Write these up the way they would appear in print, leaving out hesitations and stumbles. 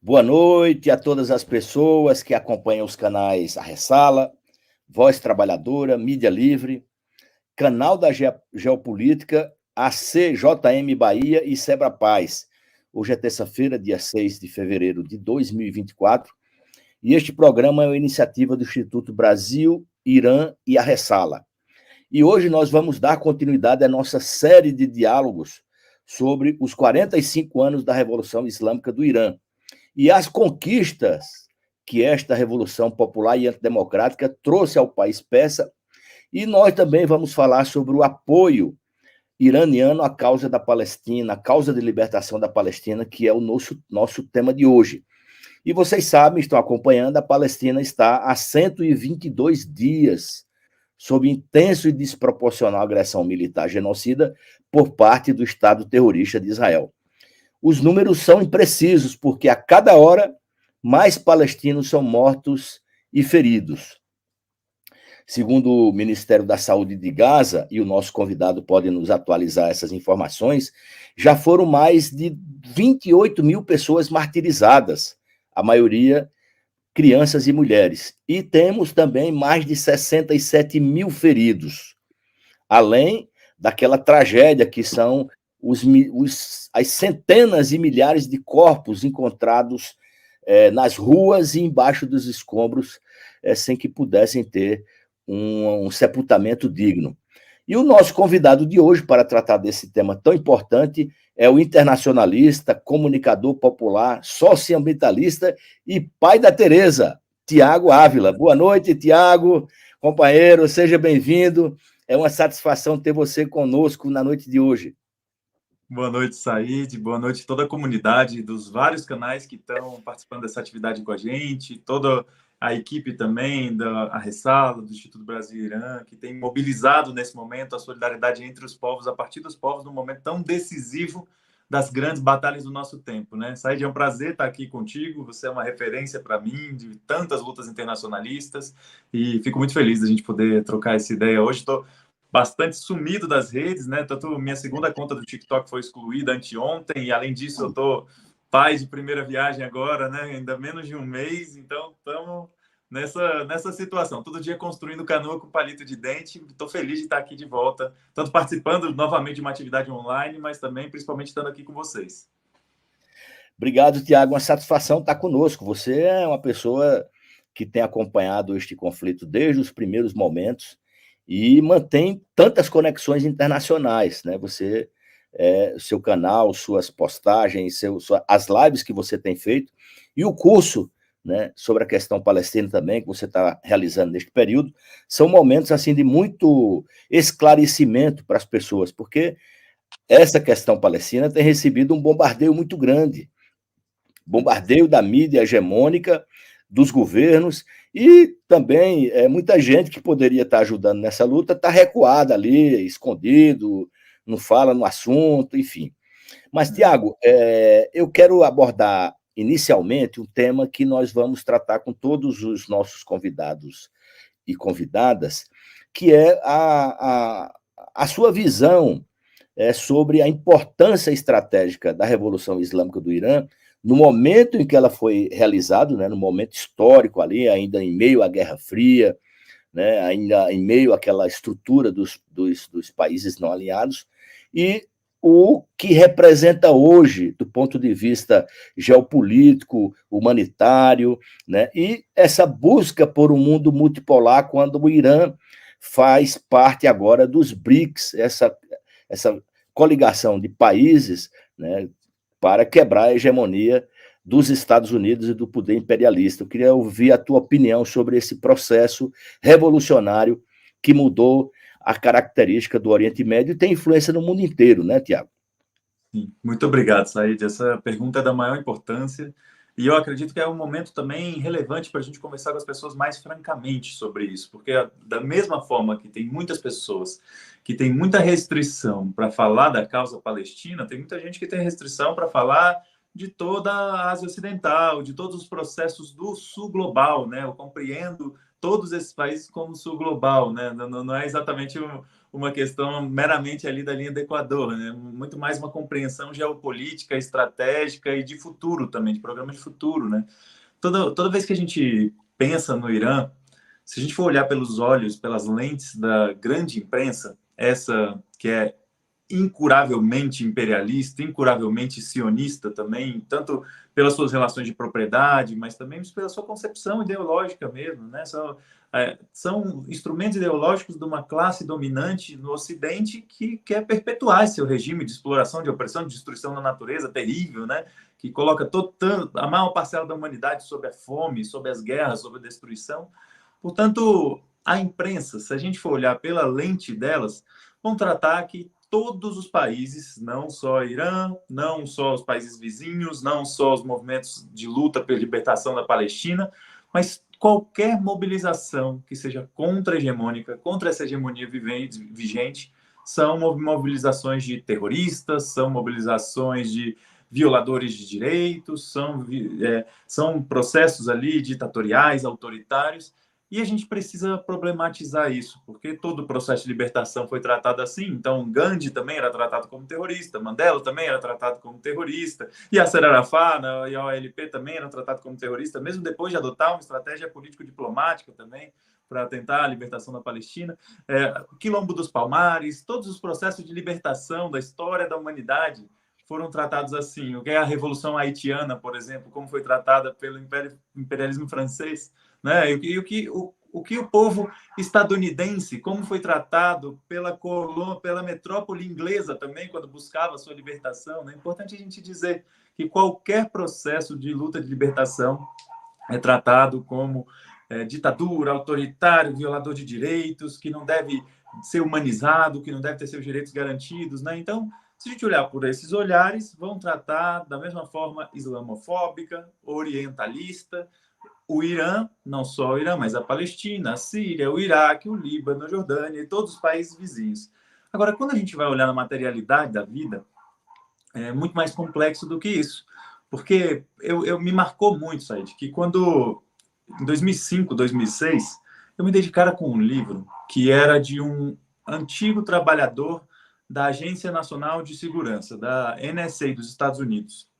Boa noite a todas as pessoas que acompanham os canais A Ressala, Voz Trabalhadora, Mídia Livre, Canal da Geopolítica, ACJM Bahia e Sebra Paz. Hoje é terça-feira, dia 6 de fevereiro de 2024, e este programa é uma iniciativa do Instituto Brasil, Irã e A Ressala. E hoje nós vamos dar continuidade à nossa série de diálogos sobre os 45 anos da Revolução Islâmica do Irã e as conquistas que esta Revolução Popular e Antidemocrática trouxe ao país persa. E nós também vamos falar sobre o apoio iraniano à causa da Palestina, à causa de libertação da Palestina, que é o nosso tema de hoje. E vocês sabem, estão acompanhando, a Palestina está há 122 dias sob intenso e desproporcional agressão militar genocida por parte do Estado terrorista de Israel. Os números são imprecisos, porque a cada hora mais palestinos são mortos e feridos. Segundo o Ministério da Saúde de Gaza, e o nosso convidado pode nos atualizar essas informações, já foram mais de 28 mil pessoas martirizadas, a maioria crianças e mulheres. E temos também mais de 67 mil feridos, além daquela tragédia que são as centenas e milhares de corpos encontrados nas ruas e embaixo dos escombros, sem que pudessem ter um sepultamento digno. E o nosso convidado de hoje para tratar desse tema tão importante é o internacionalista, comunicador popular, socioambientalista e pai da Tereza, Tiago Ávila. Boa noite, Tiago, companheiro, seja bem-vindo. É uma satisfação ter você conosco na noite de hoje. Boa noite, Said. Boa noite a toda a comunidade dos vários canais que estão participando dessa atividade com a gente, toda a equipe também da Ressala, do Instituto Brasil Irã, que tem mobilizado nesse momento a solidariedade entre os povos, a partir dos povos, num momento tão decisivo das grandes batalhas do nosso tempo, né? Said, é um prazer estar aqui contigo, você é uma referência para mim de tantas lutas internacionalistas e fico muito feliz da gente poder trocar essa ideia. Hoje estou bastante sumido das redes, né? Tanto minha segunda conta do TikTok foi excluída anteontem, e além disso eu tô pai de primeira viagem agora, né? Ainda menos de um mês, então estamos nessa situação. Todo dia construindo canoa com palito de dente. Estou feliz de estar aqui de volta, tanto participando novamente de uma atividade online, mas também, principalmente, estando aqui com vocês. Obrigado, Tiago. Uma satisfação estar conosco. Você é uma pessoa que tem acompanhado este conflito desde os primeiros momentos e mantém tantas conexões internacionais, né? Você, seu canal, suas postagens, as lives que você tem feito e o curso, né, sobre a questão palestina também, que você está realizando neste período, são momentos assim de muito esclarecimento para as pessoas, porque essa questão palestina tem recebido um bombardeio muito grande, bombardeio da mídia hegemônica, dos governos, e também muita gente que poderia estar ajudando nessa luta está recuada ali, escondido, não fala no assunto, enfim. Mas, Tiago, eu quero abordar inicialmente um tema que nós vamos tratar com todos os nossos convidados e convidadas, que é a sua visão sobre a importância estratégica da Revolução Islâmica do Irã no momento em que ela foi realizada, né, no momento histórico ali, ainda em meio à Guerra Fria, né, ainda em meio àquela estrutura dos países não alinhados, e o que representa hoje, do ponto de vista geopolítico, humanitário, né, e essa busca por um mundo multipolar, quando o Irã faz parte agora dos BRICS, essa coligação de países, né, para quebrar a hegemonia dos Estados Unidos e do poder imperialista. Eu queria ouvir a tua opinião sobre esse processo revolucionário que mudou a característica do Oriente Médio e tem influência no mundo inteiro, né, Tiago? Sim. Muito obrigado, Said. Essa pergunta é da maior importância e eu acredito que é um momento também relevante para a gente conversar com as pessoas mais francamente sobre isso, porque da mesma forma que tem muitas pessoas que têm muita restrição para falar da causa palestina, tem muita gente que tem restrição para falar de toda a Ásia Ocidental, de todos os processos do Sul Global, né? Eu compreendo todos esses países como Sul Global, né? Não é exatamente uma questão meramente ali da linha do Equador, né? Muito mais uma compreensão geopolítica, estratégica e de futuro também, de programa de futuro, né? Toda vez que a gente pensa no Irã, se a gente for olhar pelos olhos, pelas lentes da grande imprensa, essa que é incuravelmente imperialista, incuravelmente sionista também, tanto pelas suas relações de propriedade, mas também pela sua concepção ideológica mesmo, né? São instrumentos ideológicos de uma classe dominante no Ocidente que quer perpetuar esse seu regime de exploração, de opressão, de destruição da natureza terrível, né? Que coloca a maior parcela da humanidade sob a fome, sob as guerras, sob a destruição. Portanto, a imprensa, se a gente for olhar pela lente delas, vão tratar que todos os países, não só Irã, não só os países vizinhos, não só os movimentos de luta pela libertação da Palestina, mas qualquer mobilização que seja contra-hegemônica, contra essa hegemonia vigente, são mobilizações de terroristas, são mobilizações de violadores de direitos, são processos ali ditatoriais, autoritários, e a gente precisa problematizar isso, porque todo o processo de libertação foi tratado assim. Então, Gandhi também era tratado como terrorista, Mandela também era tratado como terrorista, Yasser Arafat e a OLP também eram tratados como terrorista, mesmo depois de adotar uma estratégia político-diplomática também para tentar a libertação da Palestina. Quilombo dos Palmares, todos os processos de libertação da história da humanidade foram tratados assim. O que é a Revolução Haitiana, por exemplo, como foi tratada pelo imperialismo francês, né? E o que o povo estadunidense, como foi tratado pela metrópole inglesa também, quando buscava a sua libertação. Né? É importante a gente dizer que qualquer processo de luta de libertação é tratado como ditadura, autoritário, violador de direitos, que não deve ser humanizado, que não deve ter seus direitos garantidos. Né? Então, se a gente olhar por esses olhares, vão tratar da mesma forma islamofóbica, orientalista, o Irã, não só o Irã, mas a Palestina, a Síria, o Iraque, o Líbano, a Jordânia e todos os países vizinhos. Agora, quando a gente vai olhar na materialidade da vida, é muito mais complexo do que isso. Porque eu me marcou muito, Said, que quando, em 2005, 2006, eu me dei de cara com um livro que era de um antigo trabalhador da Agência Nacional de Segurança, da NSA dos Estados Unidos.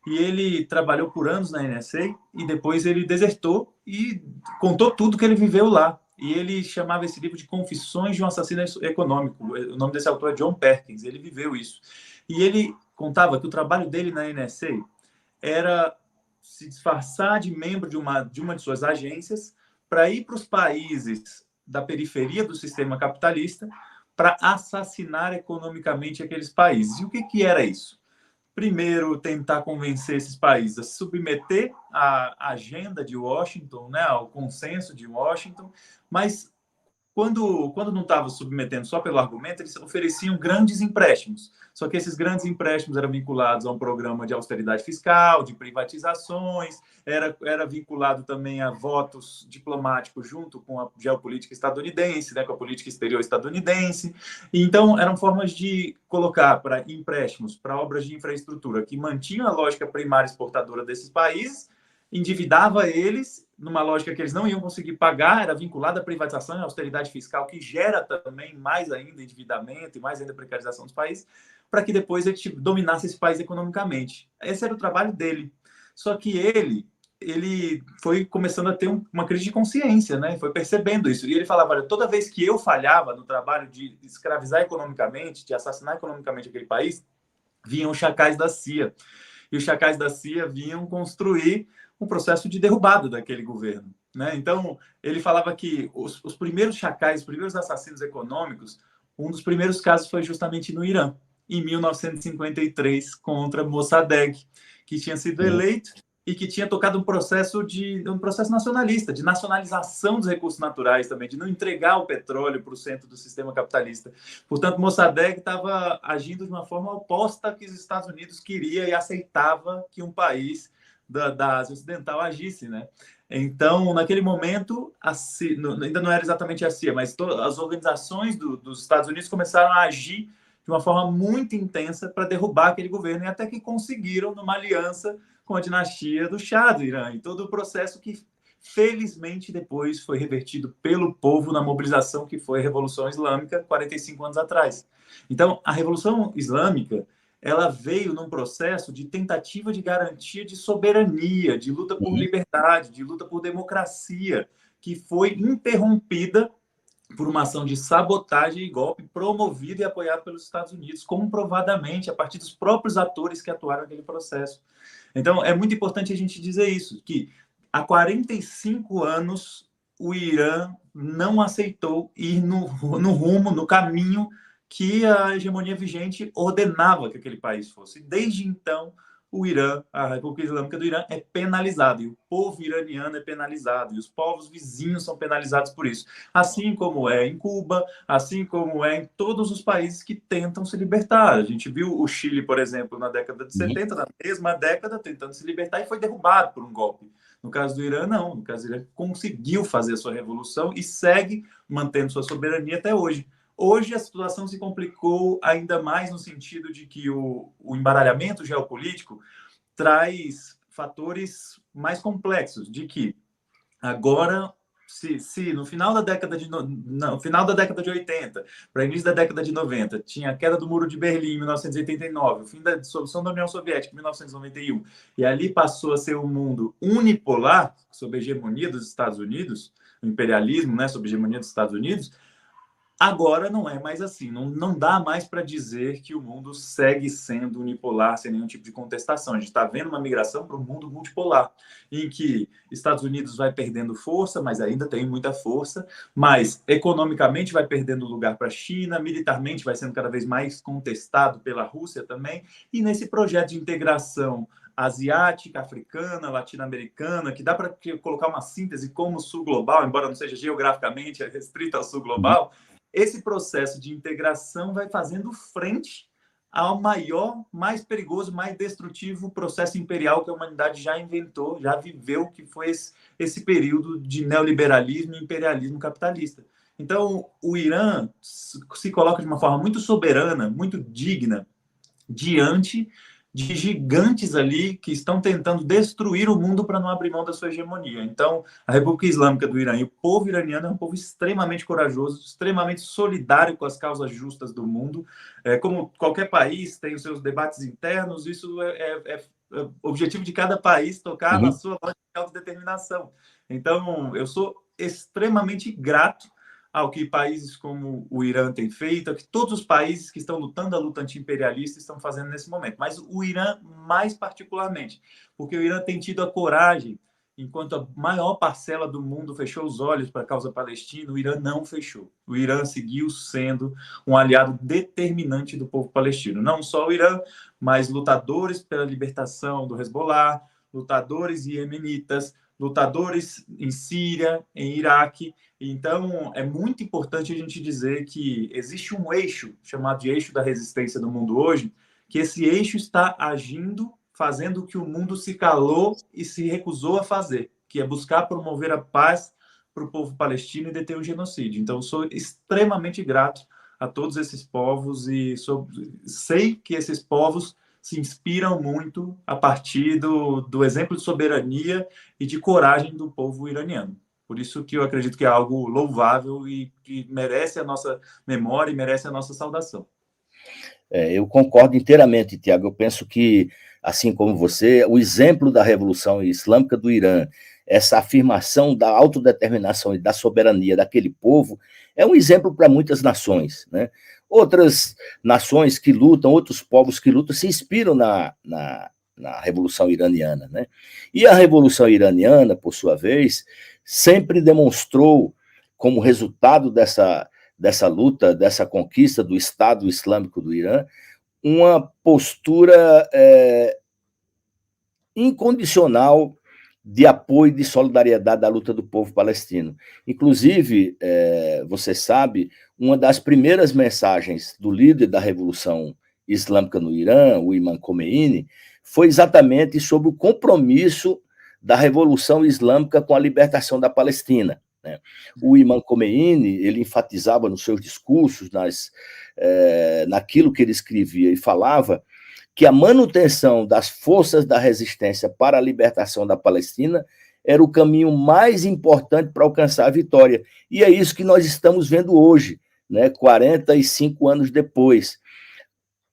E ele trabalhou por anos na NSA e depois ele desertou e contou tudo que ele viveu lá. E ele chamava esse livro de Confissões de um Assassino Econômico. O nome desse autor é John Perkins. Ele viveu isso. E ele contava que o trabalho dele na NSA era se disfarçar de membro de uma de suas agências para ir para os países da periferia do sistema capitalista para assassinar economicamente aqueles países. E o que era isso? Primeiro, tentar convencer esses países a se submeter à agenda de Washington, né, ao consenso de Washington, mas quando não estava submetendo só pelo argumento, eles ofereciam grandes empréstimos. Só que esses grandes empréstimos eram vinculados a um programa de austeridade fiscal, de privatizações, era vinculado também a votos diplomáticos junto com a geopolítica estadunidense, né, com a política exterior estadunidense. Então, eram formas de colocar para empréstimos, para obras de infraestrutura que mantinham a lógica primária exportadora desses países, endividava eles numa lógica que eles não iam conseguir pagar, era vinculada à privatização e à austeridade fiscal, que gera também mais ainda endividamento e mais ainda precarização dos países, para que depois ele dominasse esse país economicamente. Esse era o trabalho dele. Só que ele foi começando a ter uma crise de consciência, né? Foi percebendo isso. E ele falava, olha, toda vez que eu falhava no trabalho de escravizar economicamente, de assassinar economicamente aquele país, vinham os chacais da CIA. E os chacais da CIA vinham construir um processo de derrubada daquele governo. Né? Então, ele falava que os primeiros chacais, os primeiros assassinos econômicos, um dos primeiros casos foi justamente no Irã, em 1953, contra Mossadegh, que tinha sido eleito e que tinha tocado um processo nacionalista, de nacionalização dos recursos naturais também, de não entregar o petróleo para o centro do sistema capitalista. Portanto, Mossadegh estava agindo de uma forma oposta ao que os Estados Unidos queria e aceitava que um país da Ásia Ocidental agisse, né? Então, naquele momento, ainda não era exatamente a CIA, mas as organizações dos Estados Unidos começaram a agir de uma forma muito intensa para derrubar aquele governo, e até que conseguiram numa aliança com a dinastia do Shah do Irã, e todo o processo que felizmente depois foi revertido pelo povo na mobilização que foi a Revolução Islâmica 45 anos atrás. Então, a Revolução Islâmica, ela veio num processo de tentativa de garantia de soberania, de luta por liberdade, de luta por democracia, que foi interrompida por uma ação de sabotagem e golpe promovida e apoiada pelos Estados Unidos, comprovadamente, a partir dos próprios atores que atuaram naquele processo. Então, é muito importante a gente dizer isso, que há 45 anos o Irã não aceitou ir no rumo, no caminho que a hegemonia vigente ordenava que aquele país fosse. Desde então, o Irã, a República Islâmica do Irã, é penalizado, e o povo iraniano é penalizado, e os povos vizinhos são penalizados por isso. Assim como é em Cuba, assim como é em todos os países que tentam se libertar. A gente viu o Chile, por exemplo, na década de 70, na mesma década, tentando se libertar, e foi derrubado por um golpe. No caso do Irã, não. No caso do Irã, conseguiu fazer a sua revolução e segue mantendo sua soberania até hoje. Hoje a situação se complicou ainda mais no sentido de que o embaralhamento geopolítico traz fatores mais complexos, de que agora, se no final da década no final da década de 80, para início da década de 90, tinha a queda do Muro de Berlim em 1989, o fim da dissolução da União Soviética em 1991, e ali passou a ser um mundo unipolar, sob a hegemonia dos Estados Unidos, o imperialismo, né, sob a hegemonia dos Estados Unidos. Agora não é mais assim, não dá mais para dizer que o mundo segue sendo unipolar sem nenhum tipo de contestação. A gente está vendo uma migração para um mundo multipolar, em que Estados Unidos vai perdendo força, mas ainda tem muita força, mas economicamente vai perdendo lugar para a China, militarmente vai sendo cada vez mais contestado pela Rússia também, e nesse projeto de integração asiática, africana, latino-americana, que dá para colocar uma síntese como o sul global, embora não seja geograficamente restrito ao sul global, esse processo de integração vai fazendo frente ao maior, mais perigoso, mais destrutivo processo imperial que a humanidade já inventou, já viveu, que foi esse período de neoliberalismo e imperialismo capitalista. Então, o Irã se coloca de uma forma muito soberana, muito digna, diante de gigantes ali que estão tentando destruir o mundo para não abrir mão da sua hegemonia. Então, a República Islâmica do Irã e o povo iraniano é um povo extremamente corajoso, extremamente solidário com as causas justas do mundo. Como qualquer país tem os seus debates internos, isso é objetivo de cada país tocar na sua voz de autodeterminação. Então, eu sou extremamente grato ao que países como o Irã têm feito, ao que todos os países que estão lutando a luta anti-imperialista estão fazendo nesse momento. Mas o Irã, mais particularmente, porque o Irã tem tido a coragem, enquanto a maior parcela do mundo fechou os olhos para a causa palestina, o Irã não fechou. O Irã seguiu sendo um aliado determinante do povo palestino. Não só o Irã, mas lutadores pela libertação do Hezbollah, lutadores iemenitas, lutadores em Síria, em Iraque. Então, é muito importante a gente dizer que existe um eixo, chamado de eixo da resistência do mundo hoje, que esse eixo está agindo, fazendo o que o mundo se calou e se recusou a fazer, que é buscar promover a paz para o povo palestino e deter o genocídio. Então, sou extremamente grato a todos esses povos e sei que esses povos se inspiram muito a partir do exemplo de soberania e de coragem do povo iraniano. Por isso que eu acredito que é algo louvável e que merece a nossa memória e merece a nossa saudação. Eu concordo inteiramente, Tiago. Eu penso que, assim como você, o exemplo da Revolução Islâmica do Irã, essa afirmação da autodeterminação e da soberania daquele povo, é um exemplo para muitas nações, né? Outras nações que lutam, outros povos que lutam, se inspiram na Revolução Iraniana, né? E a Revolução Iraniana, por sua vez, sempre demonstrou, como resultado dessa luta, dessa conquista do Estado Islâmico do Irã, uma postura incondicional de apoio e de solidariedade à luta do povo palestino. Inclusive, você sabe, uma das primeiras mensagens do líder da Revolução Islâmica no Irã, o Imam Khomeini, foi exatamente sobre o compromisso da Revolução Islâmica com a libertação da Palestina. O Imam Khomeini, ele enfatizava nos seus discursos, naquilo que ele escrevia e falava, que a manutenção das forças da resistência para a libertação da Palestina era o caminho mais importante para alcançar a vitória. E é isso que nós estamos vendo hoje, né, 45 anos depois.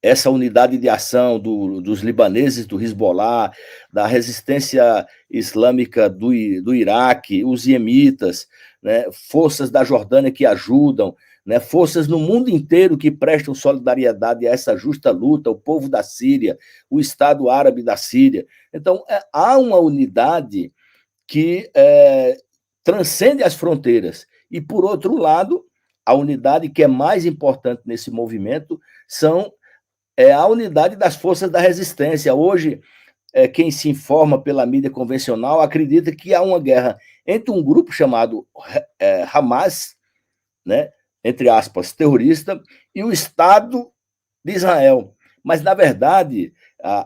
Essa unidade de ação dos libaneses do Hezbollah, da resistência islâmica do Iraque, os iemitas, né, forças da Jordânia que ajudam, né, forças no mundo inteiro que prestam solidariedade a essa justa luta, o povo da Síria, o Estado Árabe da Síria. Então, há uma unidade que transcende as fronteiras. E, por outro lado, a unidade que é mais importante nesse movimento é a unidade das forças da resistência. Hoje, quem se informa pela mídia convencional acredita que há uma guerra entre um grupo chamado Hamas, né, entre aspas, terrorista, e o Estado de Israel. Mas, na verdade,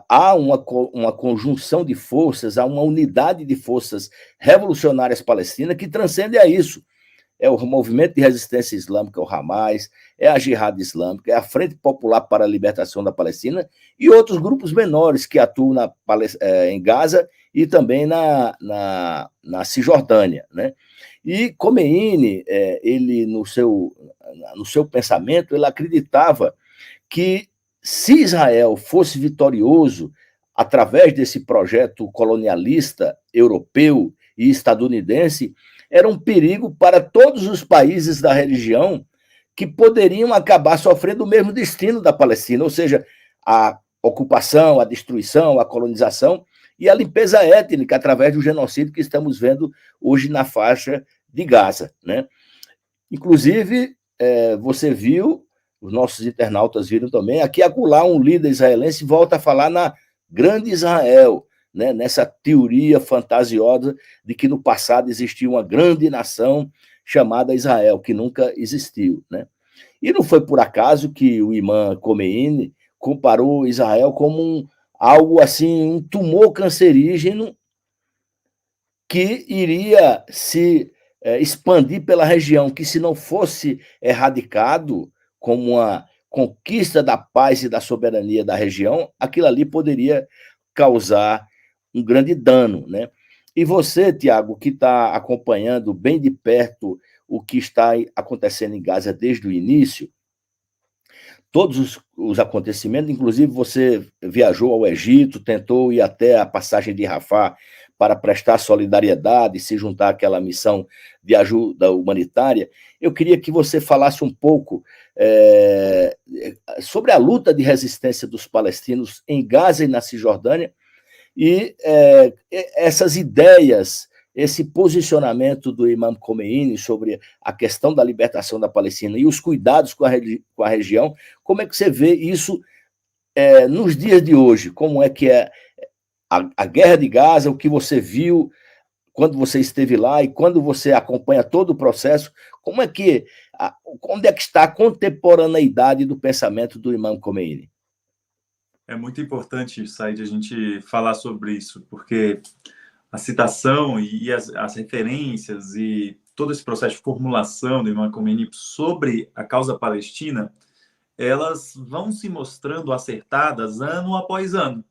há uma conjunção de forças, há uma unidade de forças revolucionárias palestinas que transcende a isso. É o Movimento de Resistência Islâmica, o Hamas, é a Jihad Islâmica, é a Frente Popular para a Libertação da Palestina e outros grupos menores que atuam em Gaza e também na Cisjordânia, né? E Khomeini, ele no seu pensamento, ele acreditava que se Israel fosse vitorioso através desse projeto colonialista europeu e estadunidense, era um perigo para todos os países da região que poderiam acabar sofrendo o mesmo destino da Palestina, ou seja, a ocupação, a destruição, a colonização e a limpeza étnica através do genocídio que estamos vendo hoje na faixa de Gaza, né? Inclusive, você viu, os nossos internautas viram também, aqui acolá um líder israelense volta a falar na Grande Israel, né, nessa teoria fantasiosa de que no passado existia uma grande nação chamada Israel, que nunca existiu, né? E não foi por acaso que o imã Khomeini comparou Israel como algo assim, um tumor cancerígeno que iria se expandir pela região, que se não fosse erradicado como uma conquista da paz e da soberania da região, aquilo ali poderia causar um grande dano, né? E você, Tiago, que está acompanhando bem de perto o que está acontecendo em Gaza desde o início, todos os acontecimentos, inclusive você viajou ao Egito, tentou ir até a passagem de Rafah para prestar solidariedade, se juntar àquela missão de ajuda humanitária. Eu queria que você falasse um pouco sobre a luta de resistência dos palestinos em Gaza e na Cisjordânia, e essas ideias, esse posicionamento do imam Khomeini sobre a questão da libertação da Palestina e os cuidados com a região, como é que você vê isso nos dias de hoje? Como é que é a guerra de Gaza, o que você viu quando você esteve lá e quando você acompanha todo o processo, onde é que está a contemporaneidade do pensamento do imam Khomeini? É muito importante, Said, a gente falar sobre isso, porque a citação e as referências e todo esse processo de formulação do imam Khomeini sobre a causa palestina, elas vão se mostrando acertadas ano após ano.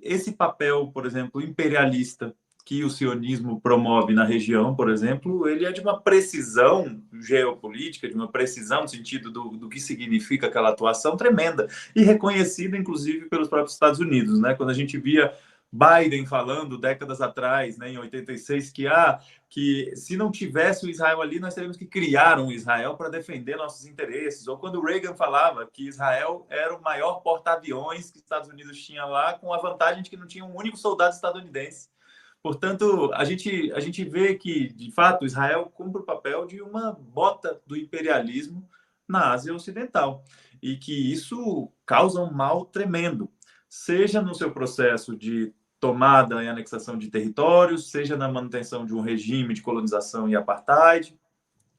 Esse papel, por exemplo, imperialista que o sionismo promove na região, por exemplo, ele é de uma precisão geopolítica, de uma precisão no sentido do que significa aquela atuação tremenda e reconhecida, inclusive, pelos próprios Estados Unidos, né? Quando a gente via Biden falando décadas atrás, né, em 86, que se não tivesse o Israel ali, nós teríamos que criar um Israel para defender nossos interesses. Ou quando Reagan falava que Israel era o maior porta-aviões que os Estados Unidos tinha lá, com a vantagem de que não tinha um único soldado estadunidense. Portanto, a gente vê que, de fato, Israel cumpre o papel de uma bota do imperialismo na Ásia Ocidental e que isso causa um mal tremendo, seja no seu processo de tomada e anexação de territórios, seja na manutenção de um regime de colonização e apartheid,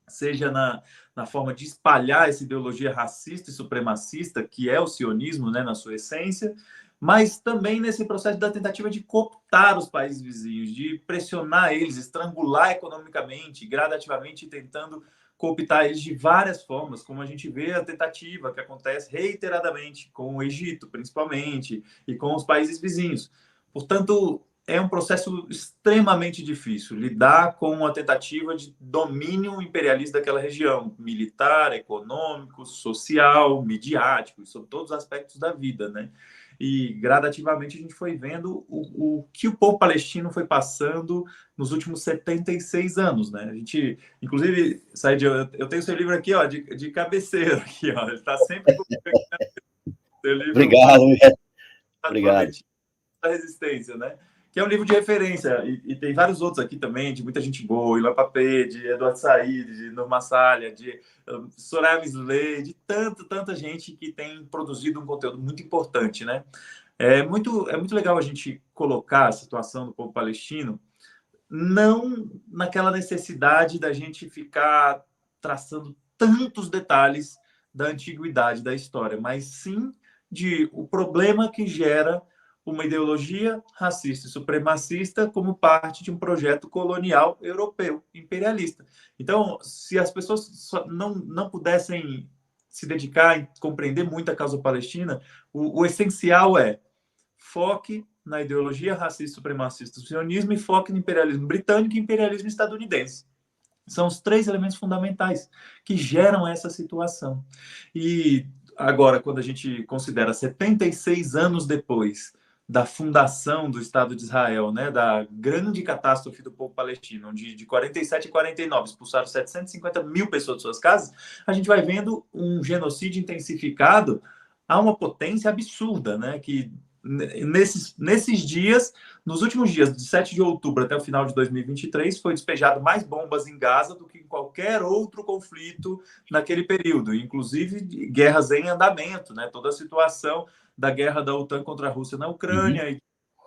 seja na forma de espalhar essa ideologia racista e supremacista que é o sionismo, né, na sua essência, mas também nesse processo da tentativa de cooptar os países vizinhos, de pressionar eles, estrangular economicamente, gradativamente, tentando cooptar eles de várias formas, como a gente vê a tentativa que acontece reiteradamente com o Egito, principalmente, e com os países vizinhos. Portanto, é um processo extremamente difícil, lidar com a tentativa de domínio imperialista daquela região, militar, econômico, social, midiático, sobre todos os aspectos da vida, né? E gradativamente a gente foi vendo o que o povo palestino foi passando nos últimos 76 anos, né? A gente, inclusive, Said, eu tenho seu livro aqui, ó, de cabeceira, aqui, ó, ele está sempre comigo aqui, né? Seu livro Obrigado, obrigado. Palestino da Resistência, né? Que é um livro de referência, e tem vários outros aqui também, de muita gente boa, Ilan Pappé, de Eduardo Said, de Nur Massalia, de Soraya Misley, de tanta gente que tem produzido um conteúdo muito importante, né? É muito legal a gente colocar a situação do povo palestino não naquela necessidade da gente ficar traçando tantos detalhes da antiguidade da história, mas sim de o problema que gera uma ideologia racista e supremacista como parte de um projeto colonial europeu, imperialista. Então, se as pessoas não pudessem se dedicar e compreender muito a causa palestina, o essencial é foque na ideologia racista supremacista do sionismo e foque no imperialismo britânico e imperialismo estadunidense. São os três elementos fundamentais que geram essa situação. E agora, quando a gente considera 76 anos depois da fundação do Estado de Israel, né, da grande catástrofe do povo palestino, onde de 47 e 49 expulsaram 750 mil pessoas de suas casas, a gente vai vendo um genocídio intensificado a uma potência absurda, né, que nesses dias, nos últimos dias, de 7 de outubro até o final de 2023, foi despejado mais bombas em Gaza do que em qualquer outro conflito naquele período, inclusive guerras em andamento, né? Toda a situação da guerra da OTAN contra a Rússia na Ucrânia,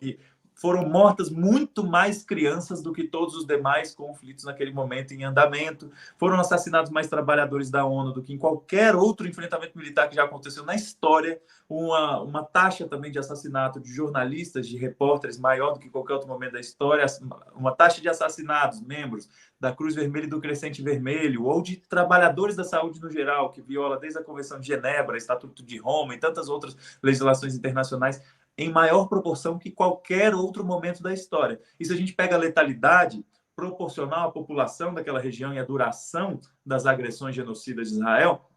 e foram mortas muito mais crianças do que todos os demais conflitos naquele momento em andamento. Foram assassinados mais trabalhadores da ONU do que em qualquer outro enfrentamento militar que já aconteceu na história. Uma taxa também de assassinato de jornalistas, de repórteres, maior do que qualquer outro momento da história. Uma taxa de assassinados, membros da Cruz Vermelha e do Crescente Vermelho, ou de trabalhadores da saúde no geral, que viola desde a Convenção de Genebra, Estatuto de Roma e tantas outras legislações internacionais, em maior proporção que qualquer outro momento da história. E se a gente pega a letalidade proporcional à população daquela região e a duração das agressões genocidas de Israel,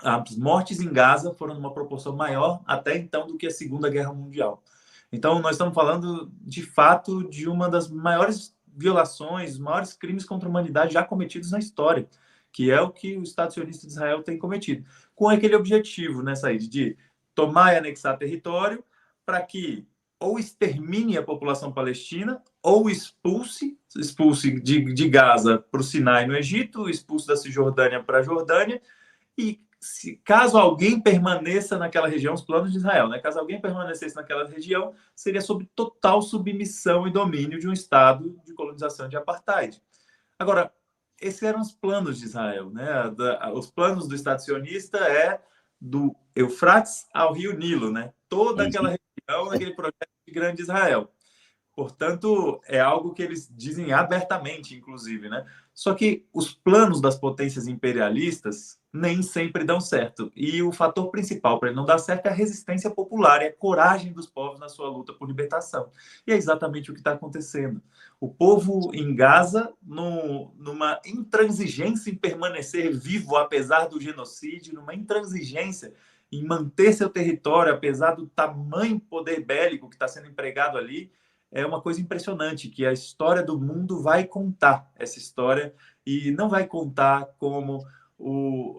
as mortes em Gaza foram numa proporção maior até então do que a Segunda Guerra Mundial. Então, nós estamos falando, de fato, de uma das maiores violações, maiores crimes contra a humanidade já cometidos na história, que é o que o Estado sionista de Israel tem cometido, com aquele objetivo, né, Said, de tomar e anexar território para que ou extermine a população palestina ou expulse de Gaza para o Sinai, no Egito, expulse da Cisjordânia para a Jordânia, e caso alguém permaneça naquela região, os planos de Israel, né? Caso alguém permanecesse naquela região, seria sob total submissão e domínio de um Estado de colonização de apartheid. Agora, esses eram os planos de Israel, né? Os planos do Estado sionista é do Eufrates ao Rio Nilo, né? Toda aquela região, aquele projeto de Grande Israel. Portanto, é algo que eles dizem abertamente, inclusive, né? Só que os planos das potências imperialistas nem sempre dão certo. E o fator principal para ele não dar certo é a resistência popular, é a coragem dos povos na sua luta por libertação. E é exatamente o que está acontecendo. O povo em Gaza, numa intransigência em permanecer vivo apesar do genocídio, numa intransigência em manter seu território apesar do tamanho poder bélico que está sendo empregado ali, é uma coisa impressionante, que a história do mundo vai contar essa história, e não vai contar como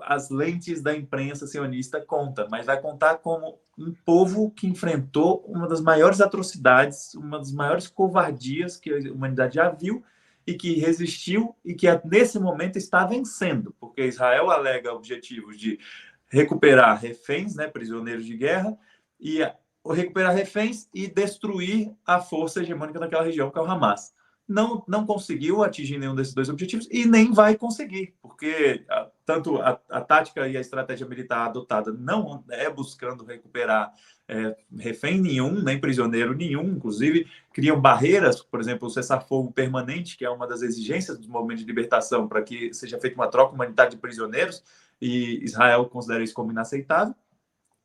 as lentes da imprensa sionista conta, mas vai contar como um povo que enfrentou uma das maiores atrocidades, uma das maiores covardias que a humanidade já viu, e que resistiu e que nesse momento está vencendo, porque Israel alega objetivos de recuperar reféns, né, prisioneiros de guerra, e recuperar reféns e destruir a força hegemônica daquela região, que é o Hamas. Não conseguiu atingir nenhum desses dois objetivos e nem vai conseguir, porque tanto a tática e a estratégia militar adotada não é buscando recuperar refém nenhum, nem prisioneiro nenhum, inclusive criam barreiras, por exemplo, o cessar-fogo permanente, que é uma das exigências do movimento de libertação para que seja feita uma troca humanitária de prisioneiros, e Israel considera isso como inaceitável,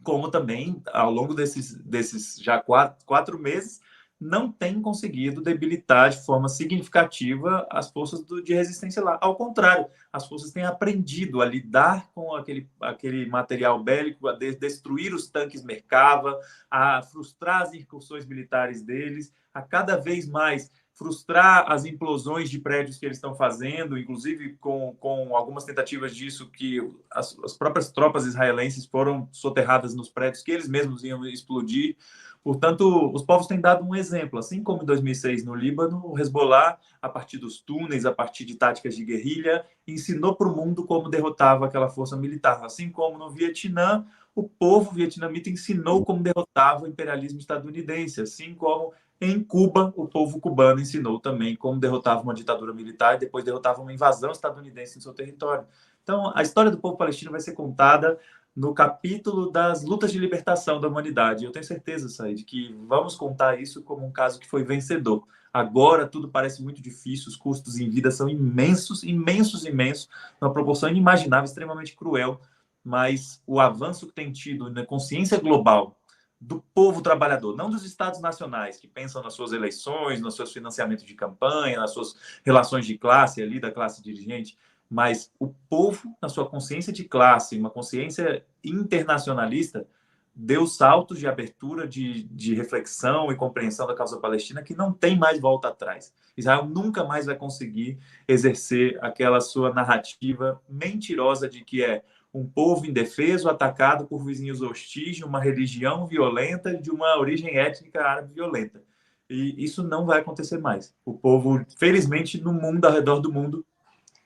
como também, ao longo desses já quatro meses, não tem conseguido debilitar de forma significativa as forças de resistência lá. Ao contrário, as forças têm aprendido a lidar com aquele material bélico, a destruir os tanques Merkava, a frustrar as incursões militares deles, a cada vez mais frustrar as implosões de prédios que eles estão fazendo, inclusive com algumas tentativas disso, que as próprias tropas israelenses foram soterradas nos prédios que eles mesmos iam explodir. Portanto, os povos têm dado um exemplo, assim como em 2006 no Líbano, o Hezbollah, a partir dos túneis, a partir de táticas de guerrilha, ensinou para o mundo como derrotava aquela força militar. Assim como no Vietnã, o povo vietnamita ensinou como derrotava o imperialismo estadunidense, assim como em Cuba, o povo cubano ensinou também como derrotava uma ditadura militar e depois derrotava uma invasão estadunidense em seu território. Então, a história do povo palestino vai ser contada no capítulo das lutas de libertação da humanidade. Eu tenho certeza, Said, que vamos contar isso como um caso que foi vencedor. Agora tudo parece muito difícil, os custos em vida são imensos, imensos, imensos, numa proporção inimaginável, extremamente cruel, mas o avanço que tem tido na consciência global do povo trabalhador, não dos estados nacionais, que pensam nas suas eleições, nos seus financiamentos de campanha, nas suas relações de classe ali, da classe dirigente, mas o povo, na sua consciência de classe, uma consciência internacionalista, deu saltos de abertura, de reflexão e compreensão da causa palestina que não tem mais volta atrás. Israel nunca mais vai conseguir exercer aquela sua narrativa mentirosa de que é um povo indefeso, atacado por vizinhos hostis, de uma religião violenta, de uma origem étnica árabe violenta. E isso não vai acontecer mais. O povo, felizmente, no mundo, ao redor do mundo,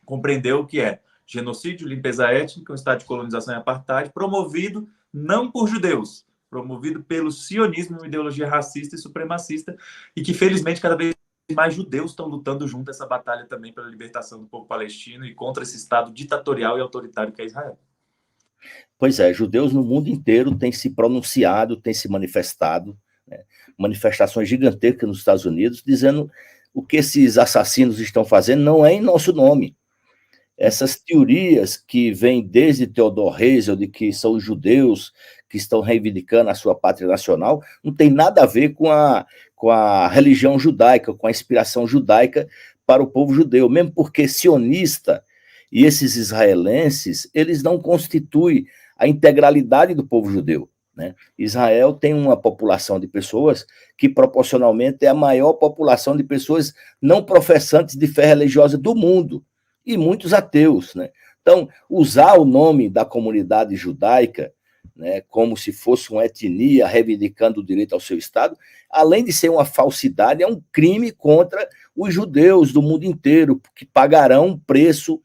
compreendeu o que é genocídio, limpeza étnica, um estado de colonização e apartheid, promovido não por judeus, promovido pelo sionismo, uma ideologia racista e supremacista, e que, felizmente, cada vez mais judeus estão lutando junto essa batalha também pela libertação do povo palestino e contra esse estado ditatorial e autoritário que é Israel. Pois é, judeus no mundo inteiro têm se pronunciado, têm se manifestado, né? Manifestações gigantescas nos Estados Unidos, dizendo o que esses assassinos estão fazendo não é em nosso nome. Essas teorias que vêm desde Theodor Herzl, de que são os judeus que estão reivindicando a sua pátria nacional, não tem nada a ver com a religião judaica, com a inspiração judaica para o povo judeu, mesmo porque sionista e esses israelenses, eles não constituem a integralidade do povo judeu, né? Israel tem uma população de pessoas que proporcionalmente é a maior população de pessoas não professantes de fé religiosa do mundo, e muitos ateus, né? Então, usar o nome da comunidade judaica, né, como se fosse uma etnia reivindicando o direito ao seu Estado, além de ser uma falsidade, é um crime contra os judeus do mundo inteiro, que pagarão um preço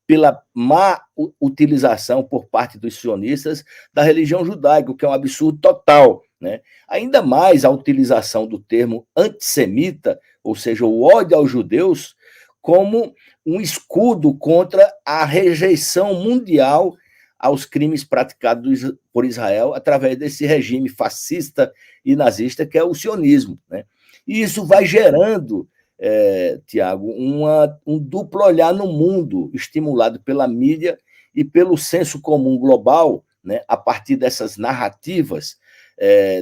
pela má utilização por parte dos sionistas da religião judaica, o que é um absurdo total, né? Ainda mais a utilização do termo antissemita, ou seja, o ódio aos judeus, como um escudo contra a rejeição mundial aos crimes praticados por Israel através desse regime fascista e nazista que é o sionismo, né? E isso vai gerando, Tiago, um duplo olhar no mundo, estimulado pela mídia e pelo senso comum global, né, a partir dessas narrativas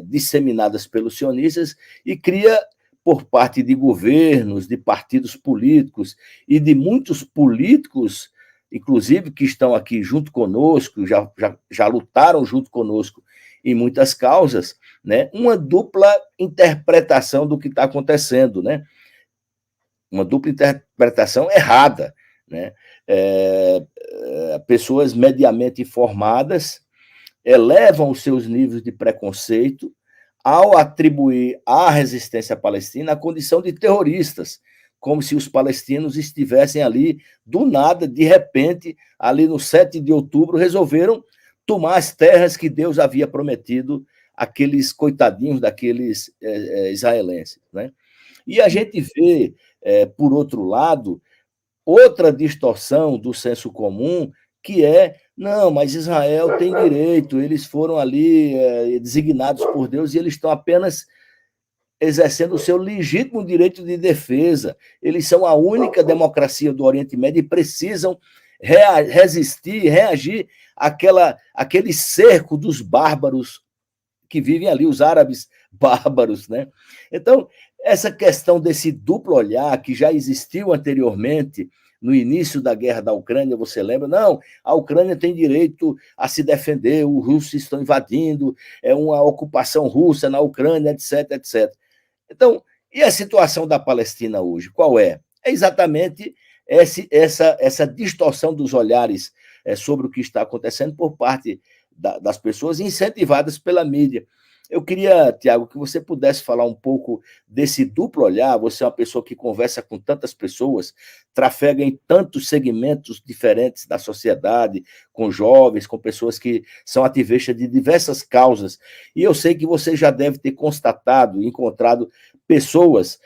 disseminadas pelos sionistas, e cria, por parte de governos, de partidos políticos e de muitos políticos, inclusive que estão aqui junto conosco, já lutaram junto conosco em muitas causas, né, uma dupla interpretação do que está acontecendo, né? Uma dupla interpretação errada, né? Pessoas mediamente informadas elevam os seus níveis de preconceito ao atribuir à resistência palestina a condição de terroristas, como se os palestinos estivessem ali, do nada, de repente, ali no 7 de outubro, resolveram tomar as terras que Deus havia prometido àqueles coitadinhos daqueles israelenses, né? E a gente vê, por outro lado, outra distorção do senso comum, que é, não, mas Israel tem direito, eles foram ali designados por Deus e eles estão apenas exercendo o seu legítimo direito de defesa. Eles são a única democracia do Oriente Médio e precisam resistir, reagir àquele cerco dos bárbaros que vivem ali, os árabes bárbaros, né? Então, essa questão desse duplo olhar que já existiu anteriormente, no início da guerra da Ucrânia, você lembra? Não, a Ucrânia tem direito a se defender, os russos estão invadindo, é uma ocupação russa na Ucrânia, etc, etc. Então, e a situação da Palestina hoje? Qual é? É exatamente essa distorção dos olhares sobre o que está acontecendo por parte das pessoas incentivadas pela mídia. Eu queria, Tiago, que você pudesse falar um pouco desse duplo olhar. Você é uma pessoa que conversa com tantas pessoas, trafega em tantos segmentos diferentes da sociedade, com jovens, com pessoas que são ativistas de diversas causas. E eu sei que você já deve ter constatado, encontrado pessoas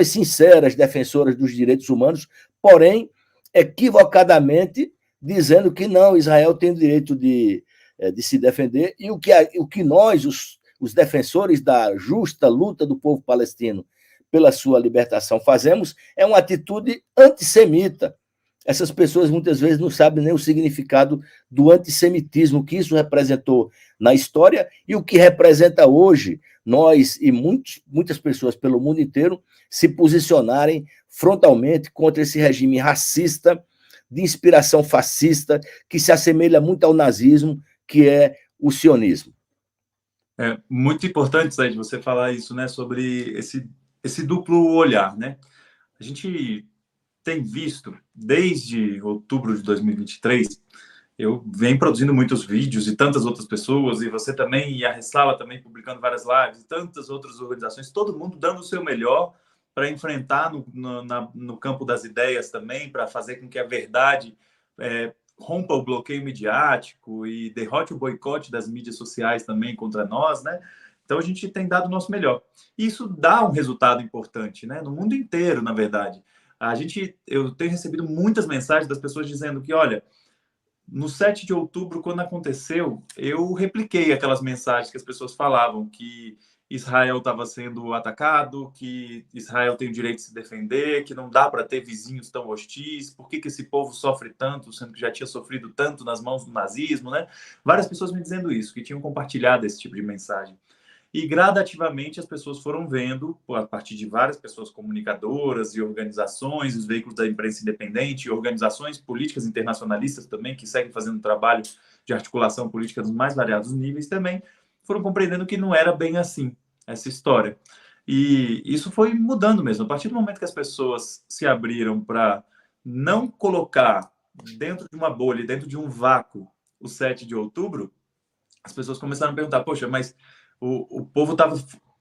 sinceras, defensoras dos direitos humanos, porém, equivocadamente, dizendo que não, Israel tem o direito de se defender, e o que nós, os defensores da justa luta do povo palestino pela sua libertação fazemos, é uma atitude antissemita. Essas pessoas muitas vezes não sabem nem o significado do antissemitismo que isso representou na história e o que representa hoje nós e muitas pessoas pelo mundo inteiro se posicionarem frontalmente contra esse regime racista, de inspiração fascista, que se assemelha muito ao nazismo, que é o sionismo. É muito importante, Said, você falar isso, né, sobre esse duplo olhar, né? A gente tem visto, desde outubro de 2023, eu venho produzindo muitos vídeos e tantas outras pessoas, e você também, e a Ressala também publicando várias lives, e tantas outras organizações, todo mundo dando o seu melhor para enfrentar no campo das ideias também, para fazer com que a verdade rompa o bloqueio midiático e derrote o boicote das mídias sociais também contra nós, né? Então a gente tem dado o nosso melhor. E isso dá um resultado importante, né? No mundo inteiro, na verdade. Eu tenho recebido muitas mensagens das pessoas dizendo que, olha, no 7 de outubro, quando aconteceu, eu repliquei aquelas mensagens que as pessoas falavam, que Israel estava sendo atacado, que Israel tem o direito de se defender, que não dá para ter vizinhos tão hostis, por que esse povo sofre tanto, sendo que já tinha sofrido tanto nas mãos do nazismo, né? Várias pessoas me dizendo isso, que tinham compartilhado esse tipo de mensagem. E gradativamente as pessoas foram vendo, a partir de várias pessoas comunicadoras e organizações, os veículos da imprensa independente, organizações políticas internacionalistas também, que seguem fazendo trabalho de articulação política nos mais variados níveis também, foram compreendendo que não era bem assim essa história. E isso foi mudando mesmo. A partir do momento que as pessoas se abriram para não colocar dentro de uma bolha, dentro de um vácuo, o 7 de outubro, as pessoas começaram a perguntar, poxa, mas o povo estava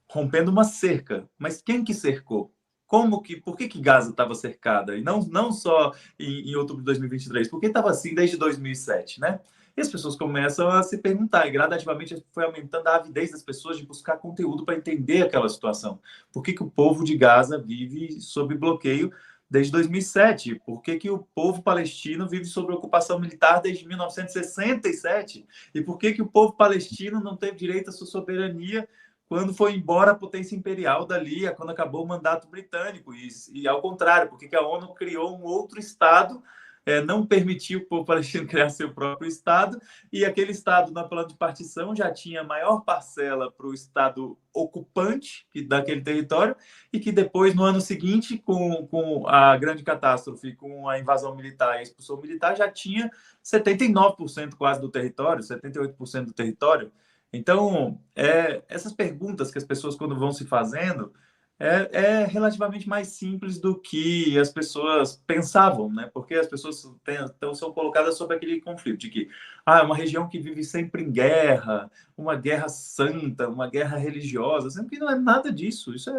rompendo uma cerca, mas quem que cercou? Por que Gaza estava cercada? E não só em outubro de 2023, por que estava assim desde 2007, né? E as pessoas começam a se perguntar, e gradativamente foi aumentando a avidez das pessoas de buscar conteúdo para entender aquela situação. Por que o povo de Gaza vive sob bloqueio desde 2007? Por que o povo palestino vive sob ocupação militar desde 1967? E por que o povo palestino não teve direito à sua soberania quando foi embora a potência imperial dali, quando acabou o mandato britânico? E ao contrário, por que a ONU criou um outro Estado, não permitiu o povo palestino criar seu próprio Estado, e aquele Estado, na plano de partição, já tinha maior parcela para o Estado ocupante daquele território, e que depois, no ano seguinte, com a grande catástrofe, com a invasão militar e a expulsão militar, já tinha 79% quase do território, 78% do território. Então, essas perguntas que as pessoas, quando vão se fazendo, é relativamente mais simples do que as pessoas pensavam, né? Porque as pessoas são colocadas sob aquele conflito de que é uma região que vive sempre em guerra, uma guerra santa, uma guerra religiosa, sendo que não é nada disso. Isso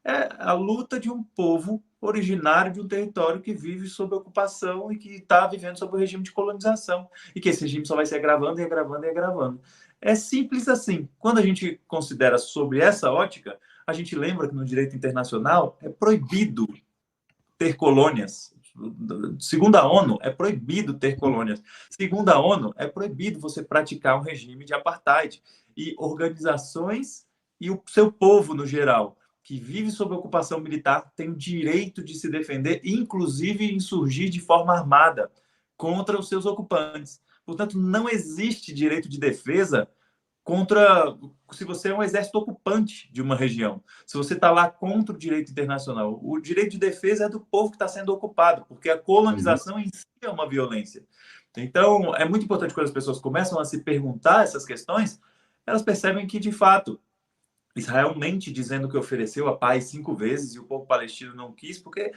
é a luta de um povo originário de um território que vive sob ocupação e que está vivendo sob o regime de colonização, e que esse regime só vai se agravando e agravando e agravando. É simples assim. Quando a gente considera sobre essa ótica, a gente lembra que no direito internacional é proibido ter colônias. Segundo a ONU, é proibido ter colônias. Segundo a ONU, é proibido você praticar um regime de apartheid. E organizações e o seu povo, no geral, que vive sob ocupação militar, tem o direito de se defender, inclusive insurgir de forma armada contra os seus ocupantes. Portanto, não existe direito de defesa se você é um exército ocupante de uma região, se você está lá contra o direito internacional. O direito de defesa é do povo que está sendo ocupado, porque a colonização em si é uma violência. Então, é muito importante quando as pessoas começam a se perguntar essas questões, elas percebem que, de fato, Israel mente dizendo que ofereceu a paz 5 vezes e o povo palestino não quis, porque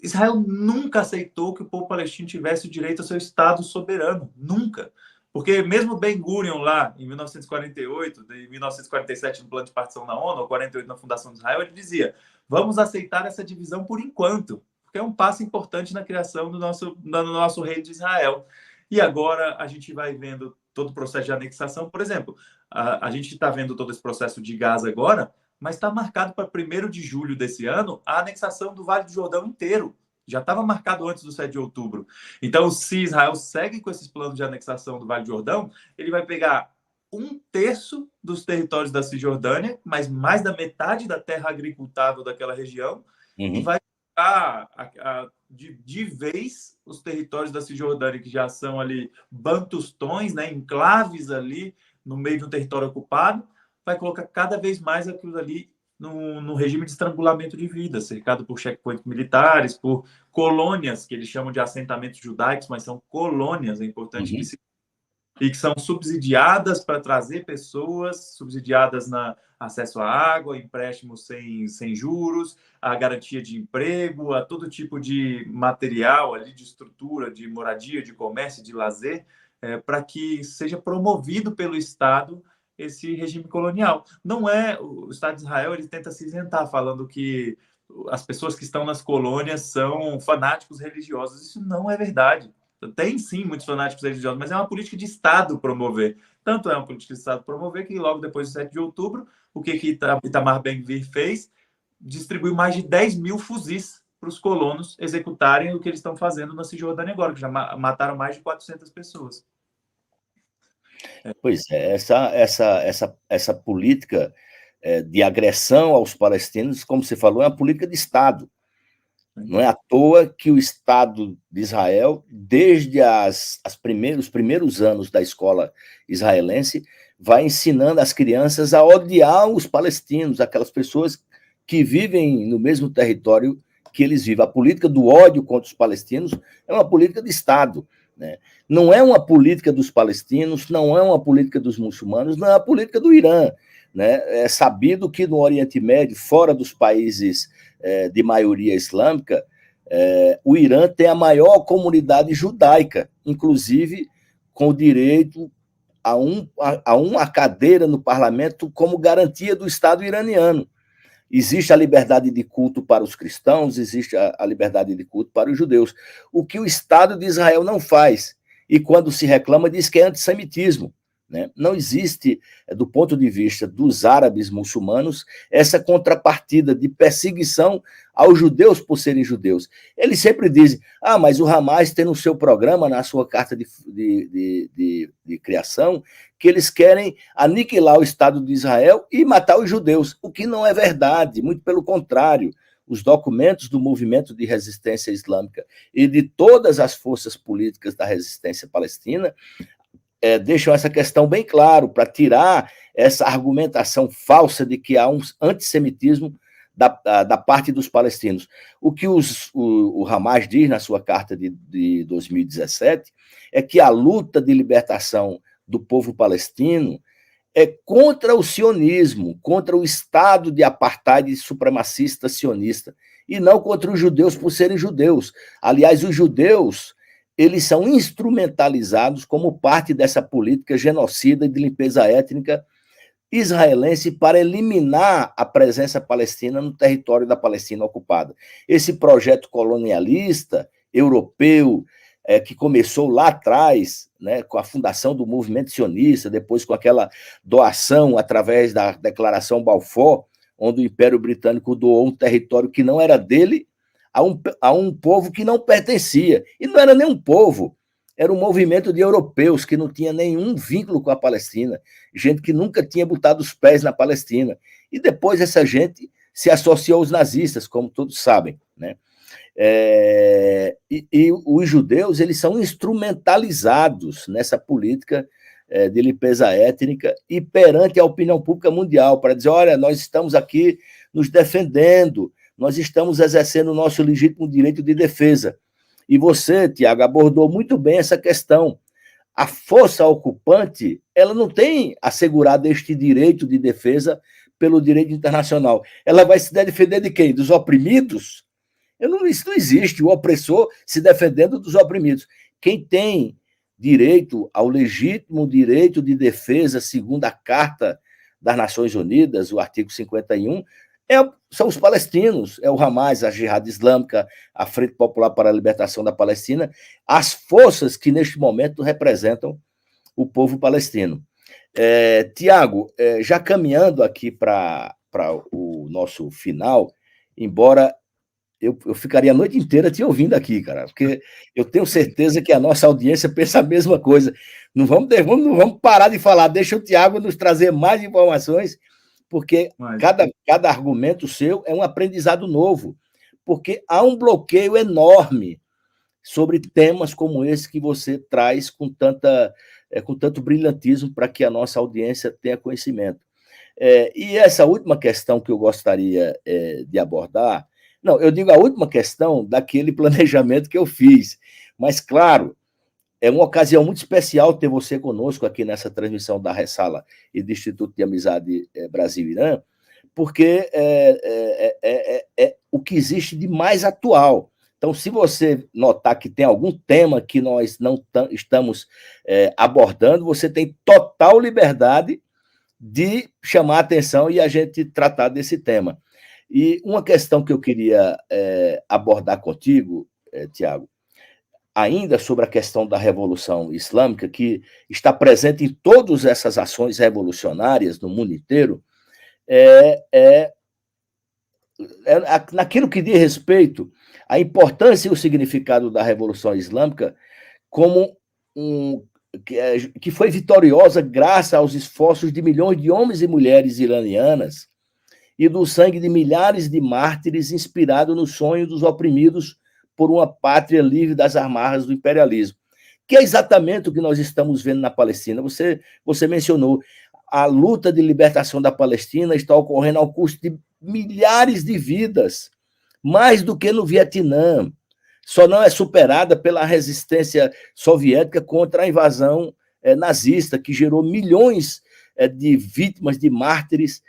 Israel nunca aceitou que o povo palestino tivesse o direito ao seu Estado soberano. Nunca. Porque mesmo Ben-Gurion lá, em 1948, em 1947, no plano de partição na ONU, ou 48 na fundação de Israel, ele dizia: vamos aceitar essa divisão por enquanto, porque é um passo importante na criação do nosso reino de Israel. E agora a gente vai vendo todo o processo de anexação. Por exemplo, a gente está vendo todo esse processo de Gaza agora, mas está marcado para 1º de julho desse ano a anexação do Vale do Jordão inteiro. Já estava marcado antes do 7 de outubro. Então, se Israel segue com esses planos de anexação do Vale do Jordão, ele vai pegar 1/3 dos territórios da Cisjordânia, mas mais da metade da terra agricultável daquela região, e vai pegar de vez os territórios da Cisjordânia, que já são ali bantustões, né, enclaves ali no meio de um território ocupado, vai colocar cada vez mais aquilo ali no regime de estrangulamento de vida, cercado por checkpoints militares, por colônias, que eles chamam de assentamentos judaicos, mas são colônias, é importante que se... e que são subsidiadas para trazer pessoas, subsidiadas na acesso à água, empréstimos sem juros, a garantia de emprego, a todo tipo de material ali, de estrutura, de moradia, de comércio, de lazer, para que seja promovido pelo Estado esse regime colonial. Não é o Estado de Israel, ele tenta se isentar, falando que as pessoas que estão nas colônias são fanáticos religiosos. Isso não é verdade. Tem sim muitos fanáticos religiosos, mas é uma política de Estado promover. Tanto é uma política de Estado promover que logo depois do 7 de outubro, o que Itamar Ben-Gvir fez? Distribuiu mais de 10 mil fuzis para os colonos executarem o que eles estão fazendo na Cisjordânia agora, que já mataram mais de 400 pessoas. Pois é, essa política de agressão aos palestinos, como você falou, é uma política de Estado. Não é à toa que o Estado de Israel, desde os primeiros anos da escola israelense, vai ensinando as crianças a odiar os palestinos, aquelas pessoas que vivem no mesmo território que eles vivem. A política do ódio contra os palestinos é uma política de Estado, né? Não é uma política dos palestinos, não é uma política dos muçulmanos, não é a política do Irã, né? É sabido que no Oriente Médio, fora dos países de maioria islâmica, o Irã tem a maior comunidade judaica, inclusive com o direito a uma cadeira no parlamento como garantia do Estado iraniano. Existe a liberdade de culto para os cristãos, existe a liberdade de culto para os judeus, o que o Estado de Israel não faz. E quando se reclama, diz que é antissemitismo, né? Não existe, do ponto de vista dos árabes muçulmanos, essa contrapartida de perseguição aos judeus por serem judeus. Eles sempre dizem, mas o Hamas tem no seu programa, na sua carta de criação, que eles querem aniquilar o Estado de Israel e matar os judeus, o que não é verdade, muito pelo contrário. Os documentos do movimento de resistência islâmica e de todas as forças políticas da resistência palestina deixam essa questão bem claro, para tirar essa argumentação falsa de que há um antissemitismo da parte dos palestinos. O que o Hamas diz na sua carta de 2017 é que a luta de libertação do povo palestino é contra o sionismo, contra o Estado de apartheid supremacista sionista, e não contra os judeus por serem judeus. Aliás, os judeus, eles são instrumentalizados como parte dessa política genocida de limpeza étnica israelense para eliminar a presença palestina no território da Palestina ocupada. Esse projeto colonialista europeu, que começou lá atrás, né, com a fundação do movimento sionista, depois com aquela doação através da Declaração Balfour, onde o Império Britânico doou um território que não era dele a um povo que não pertencia. E não era nem um povo, era um movimento de europeus que não tinha nenhum vínculo com a Palestina, gente que nunca tinha botado os pés na Palestina. E depois essa gente se associou aos nazistas, como todos sabem, né? E os judeus, eles são instrumentalizados nessa política de limpeza étnica e perante a opinião pública mundial, para dizer, olha, nós estamos aqui nos defendendo, nós estamos exercendo o nosso legítimo direito de defesa. E você, Tiago, abordou muito bem essa questão. A força ocupante, ela não tem assegurado este direito de defesa pelo direito internacional. Ela vai se defender de quem? Dos oprimidos? Isso não existe, o opressor se defendendo dos oprimidos. Quem tem direito ao legítimo direito de defesa, segundo a Carta das Nações Unidas, o artigo 51, são os palestinos, é o Hamas, a Jihad Islâmica, a Frente Popular para a Libertação da Palestina, as forças que neste momento representam o povo palestino. Tiago, já caminhando aqui para o nosso final, embora eu ficaria a noite inteira te ouvindo aqui, cara, porque eu tenho certeza que a nossa audiência pensa a mesma coisa. Não vamos parar de falar, deixa o Tiago nos trazer mais informações, porque cada argumento seu é um aprendizado novo, porque há um bloqueio enorme sobre temas como esse que você traz com tanto brilhantismo para que a nossa audiência tenha conhecimento. E essa última questão que eu gostaria de abordar, não, eu digo a última questão daquele planejamento que eu fiz, mas, claro, é uma ocasião muito especial ter você conosco aqui nessa transmissão da Ressala e do Instituto de Amizade Brasil-Irã, porque é o que existe de mais atual. Então, se você notar que tem algum tema que nós não estamos abordando, você tem total liberdade de chamar a atenção e a gente tratar desse tema. E uma questão que eu queria abordar contigo, Tiago, ainda sobre a questão da Revolução Islâmica, que está presente em todas essas ações revolucionárias no mundo inteiro, naquilo que diz respeito à importância e o significado da Revolução Islâmica como que foi vitoriosa graças aos esforços de milhões de homens e mulheres iranianas e do sangue de milhares de mártires inspirado no sonho dos oprimidos por uma pátria livre das amarras do imperialismo, que é exatamente o que nós estamos vendo na Palestina. Você mencionou, a luta de libertação da Palestina está ocorrendo ao custo de milhares de vidas, mais do que no Vietnã. Só não é superada pela resistência soviética contra a invasão nazista, que gerou milhões de vítimas, de mártires,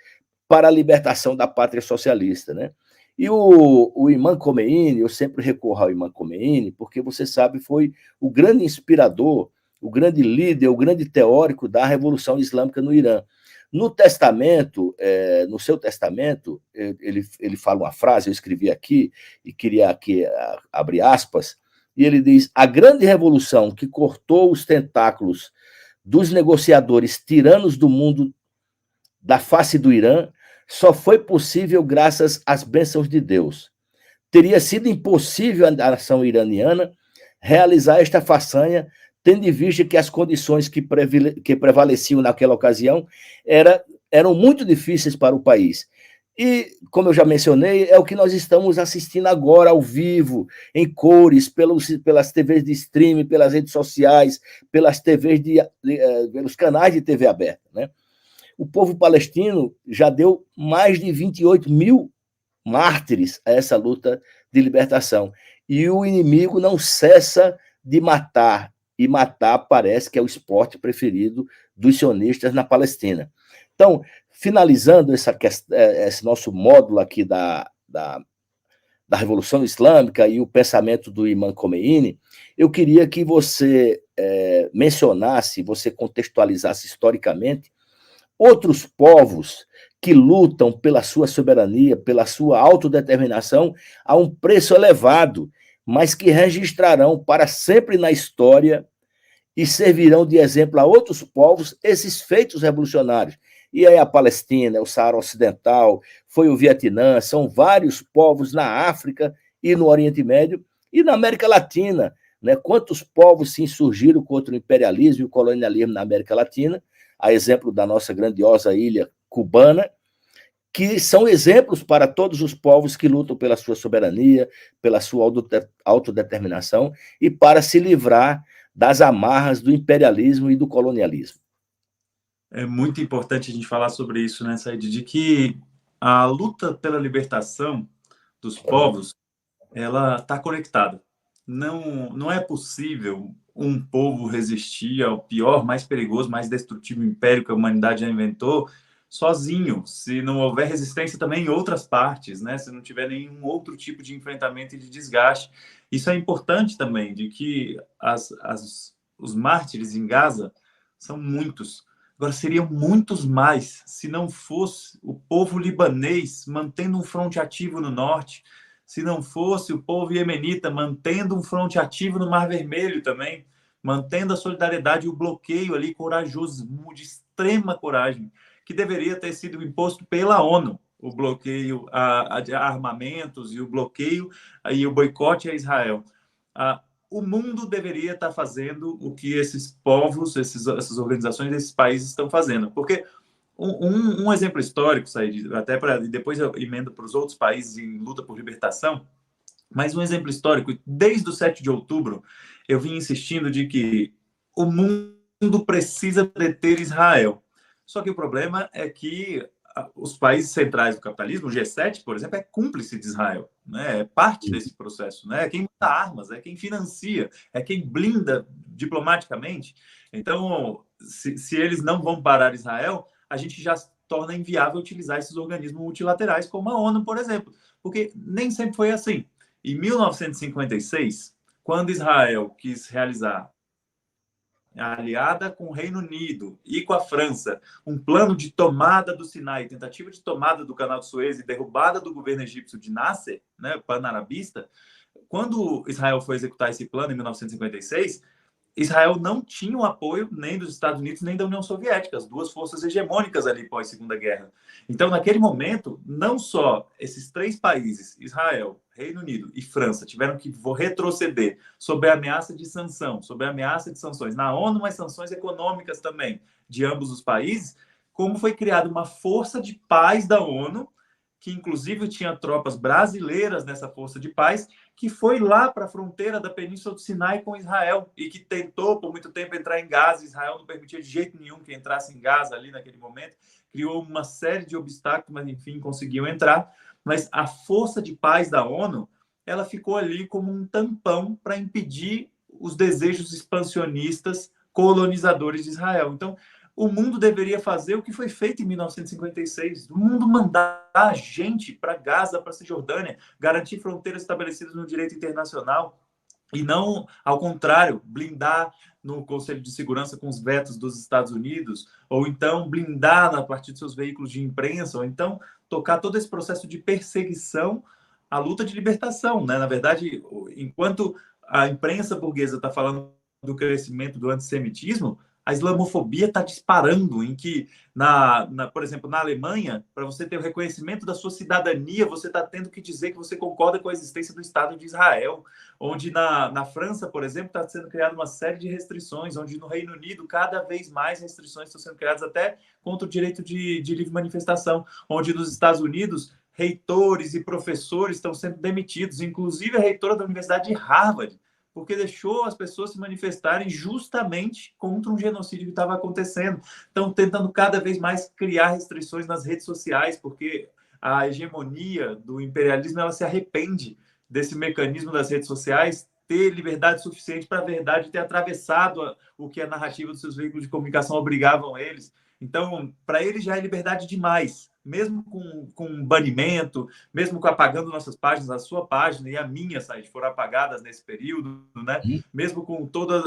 para a libertação da pátria socialista, né? E o Imam Khomeini, eu sempre recorro ao Imam Khomeini, porque você sabe, foi o grande inspirador, o grande líder, o grande teórico da Revolução Islâmica no Irã. No seu testamento, ele fala uma frase, eu escrevi aqui, e queria aqui abrir aspas, e ele diz: a grande revolução que cortou os tentáculos dos negociadores tiranos do mundo da face do Irã só foi possível graças às bênçãos de Deus. Teria sido impossível à nação iraniana realizar esta façanha, tendo em vista que as condições que prevaleciam naquela ocasião eram muito difíceis para o país. E, como eu já mencionei, é o que nós estamos assistindo agora, ao vivo, em cores, pelas TVs de streaming, pelas redes sociais, pelos canais de TV aberta, né? O povo palestino já deu mais de 28 mil mártires a essa luta de libertação. E o inimigo não cessa de matar. E matar parece que é o esporte preferido dos sionistas na Palestina. Então, finalizando esse nosso módulo aqui da Revolução Islâmica e o pensamento do Imam Khomeini, eu queria que você mencionasse, você contextualizasse historicamente outros povos que lutam pela sua soberania, pela sua autodeterminação a um preço elevado, mas que registrarão para sempre na história e servirão de exemplo a outros povos esses feitos revolucionários. E aí a Palestina, o Saara Ocidental, foi o Vietnã, são vários povos na África e no Oriente Médio e na América Latina, né? Quantos povos se insurgiram contra o imperialismo e o colonialismo na América Latina, a exemplo da nossa grandiosa ilha cubana, que são exemplos para todos os povos que lutam pela sua soberania, pela sua autodeterminação e para se livrar das amarras do imperialismo e do colonialismo. É muito importante a gente falar sobre isso, né, Said, de que a luta pela libertação dos povos, ela está conectada. Não é possível um povo resistir ao pior, mais perigoso, mais destrutivo império que a humanidade já inventou sozinho, se não houver resistência também em outras partes, né? Se não tiver nenhum outro tipo de enfrentamento e de desgaste. Isso é importante também, de que os mártires em Gaza são muitos. Agora, seriam muitos mais se não fosse o povo libanês mantendo um fronte ativo no norte, se não fosse o povo iemenita mantendo um fronte ativo no Mar Vermelho também, mantendo a solidariedade e o bloqueio ali corajoso, de extrema coragem, que deveria ter sido imposto pela ONU, o bloqueio a armamentos e o bloqueio e o boicote a Israel. O mundo deveria estar fazendo o que esses povos, essas organizações, esses países estão fazendo. Porque um exemplo histórico, Said, até para depois eu emendo para os outros países em luta por libertação, mas um exemplo histórico, desde o 7 de outubro, eu vim insistindo de que o mundo precisa deter Israel. Só que o problema é que os países centrais do capitalismo, o G7, por exemplo, é cúmplice de Israel, né? É parte desse processo, né? É quem manda armas, é quem financia, é quem blinda diplomaticamente. Então, se eles não vão parar Israel, a gente já torna inviável utilizar esses organismos multilaterais, como a ONU, por exemplo, porque nem sempre foi assim. Em 1956, quando Israel quis realizar, aliada com o Reino Unido e com a França, um plano de tomada do Sinai, tentativa de tomada do Canal de Suez e derrubada do governo egípcio de Nasser, né, pan-arabista, quando Israel foi executar esse plano em 1956, Israel não tinha o apoio nem dos Estados Unidos nem da União Soviética, as duas forças hegemônicas ali pós Segunda Guerra. Então, naquele momento, não só esses três países, Israel, Reino Unido e França, tiveram que retroceder sob a ameaça de sanção, sob a ameaça de sanções na ONU, mas sanções econômicas também de ambos os países, como foi criada uma força de paz da ONU, que inclusive tinha tropas brasileiras nessa força de paz, que foi lá para a fronteira da Península do Sinai com Israel e que tentou por muito tempo entrar em Gaza. Israel não permitia de jeito nenhum que entrasse em Gaza ali naquele momento. Criou uma série de obstáculos, mas enfim, conseguiu entrar. Mas a força de paz da ONU, ela ficou ali como um tampão para impedir os desejos expansionistas colonizadores de Israel. Então, o mundo deveria fazer o que foi feito em 1956. O mundo mandar gente para Gaza, para a Cisjordânia, garantir fronteiras estabelecidas no direito internacional e não, ao contrário, blindar no Conselho de Segurança com os vetos dos Estados Unidos, ou então blindar a partir de seus veículos de imprensa, ou então tocar todo esse processo de perseguição à luta de libertação, né? Na verdade, enquanto a imprensa burguesa está falando do crescimento do antissemitismo, a islamofobia está disparando, em que, por exemplo, na Alemanha, para você ter o reconhecimento da sua cidadania, você está tendo que dizer que você concorda com a existência do Estado de Israel, onde na França, por exemplo, está sendo criada uma série de restrições, onde no Reino Unido, cada vez mais restrições estão sendo criadas até contra o direito de livre manifestação, onde nos Estados Unidos, reitores e professores estão sendo demitidos, inclusive a reitora da Universidade de Harvard, porque deixou as pessoas se manifestarem justamente contra um genocídio que estava acontecendo. Estão tentando cada vez mais criar restrições nas redes sociais, porque a hegemonia do imperialismo ela se arrepende desse mecanismo das redes sociais ter liberdade suficiente para a verdade ter atravessado o que a narrativa dos seus veículos de comunicação obrigavam eles. Então, para eles já é liberdade demais, mesmo com banimento, mesmo com apagando nossas páginas, a sua página e a minha, Said, foram apagadas nesse período, né? Mesmo com todos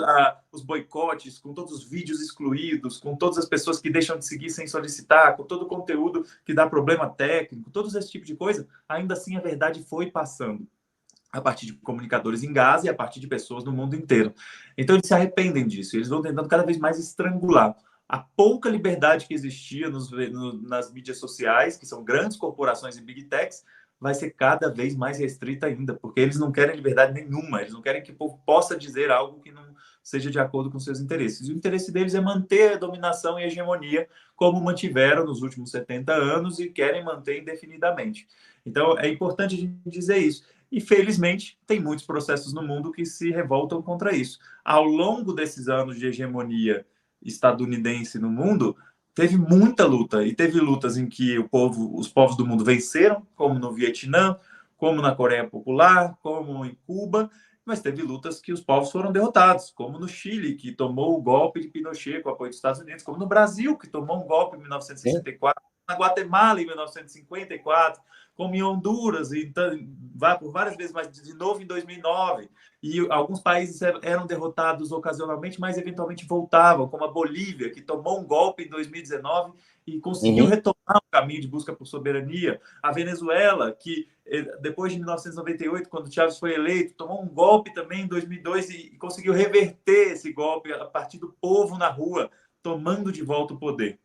os boicotes, com todos os vídeos excluídos, com todas as pessoas que deixam de seguir sem solicitar, com todo o conteúdo que dá problema técnico, todos esse tipo de coisa, ainda assim a verdade foi passando a partir de comunicadores em Gaza e a partir de pessoas no mundo inteiro. Então eles se arrependem disso, eles vão tentando cada vez mais estrangular a pouca liberdade que existia nas mídias sociais, que são grandes corporações e big techs, vai ser cada vez mais restrita ainda, porque eles não querem liberdade nenhuma, eles não querem que o povo possa dizer algo que não seja de acordo com seus interesses. E o interesse deles é manter a dominação e a hegemonia como mantiveram nos últimos 70 anos e querem manter indefinidamente. Então, é importante a gente dizer isso. E, felizmente, tem muitos processos no mundo que se revoltam contra isso. Ao longo desses anos de hegemonia estadunidense no mundo, teve muita luta, e teve lutas em que os povos do mundo venceram, como no Vietnã, como na Coreia Popular, como em Cuba, mas teve lutas que os povos foram derrotados, como no Chile, que tomou o golpe de Pinochet com o apoio dos Estados Unidos, como no Brasil, que tomou um golpe em 1964, na Guatemala em 1954, como em Honduras, e vai por várias vezes, mas de novo em 2009. E alguns países eram derrotados ocasionalmente, mas eventualmente voltavam, como a Bolívia, que tomou um golpe em 2019 e conseguiu retomar o caminho de busca por soberania. A Venezuela, que depois de 1998, quando Chávez foi eleito, tomou um golpe também em 2002 e conseguiu reverter esse golpe a partir do povo na rua, tomando de volta o poder.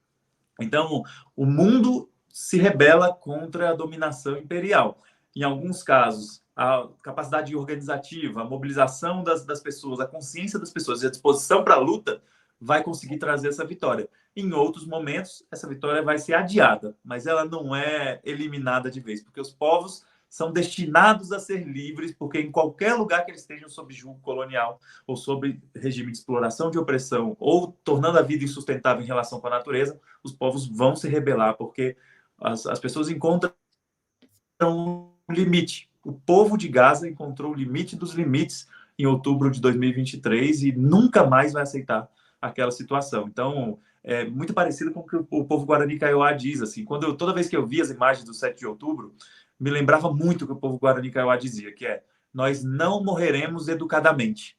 Então, o mundo se rebela contra a dominação imperial. Em alguns casos, a capacidade organizativa, a mobilização das pessoas, a consciência das pessoas e a disposição para a luta vai conseguir trazer essa vitória. Em outros momentos, essa vitória vai ser adiada, mas ela não é eliminada de vez, porque os povos são destinados a ser livres, porque em qualquer lugar que eles estejam sob julgo colonial ou sob regime de exploração, de opressão, ou tornando a vida insustentável em relação com a natureza, os povos vão se rebelar, porque as pessoas encontram um limite. O povo de Gaza encontrou o limite dos limites em outubro de 2023 e nunca mais vai aceitar aquela situação. Então, é muito parecido com o que o povo Guarani Kaiowá diz. Assim, toda vez que eu vi as imagens do 7 de outubro, me lembrava muito o que o povo Guarani Kaiowá dizia, que é: nós não morreremos educadamente.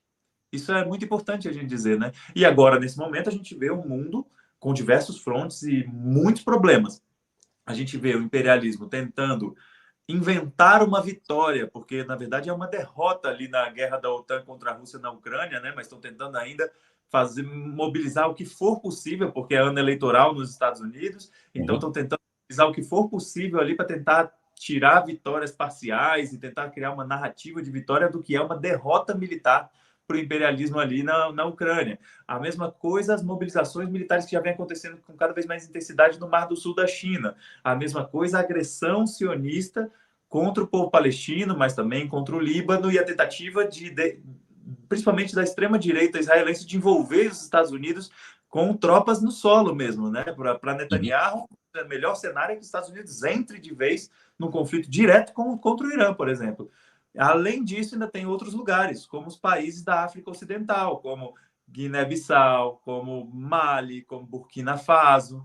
Isso é muito importante a gente dizer, né? E agora, nesse momento, a gente vê um mundo com diversos frontes e muitos problemas. A gente vê o imperialismo tentando inventar uma vitória, porque na verdade é uma derrota ali na guerra da OTAN contra a Rússia na Ucrânia, né? Mas estão tentando ainda mobilizar o que for possível, porque é ano eleitoral nos Estados Unidos, então estão tentando mobilizar o que for possível ali para tentar tirar vitórias parciais e tentar criar uma narrativa de vitória do que é uma derrota militar para o imperialismo ali na Ucrânia. A mesma coisa, as mobilizações militares que já vem acontecendo com cada vez mais intensidade no Mar do Sul da China. A mesma coisa, a agressão sionista contra o povo palestino, mas também contra o Líbano, e a tentativa principalmente da extrema-direita israelense, de envolver os Estados Unidos com tropas no solo mesmo, né? Para Netanyahu, o melhor cenário é que os Estados Unidos entre de vez num conflito direto contra o Irã, por exemplo. Além disso, ainda tem outros lugares, como os países da África Ocidental, como Guiné-Bissau, como Mali, como Burkina Faso,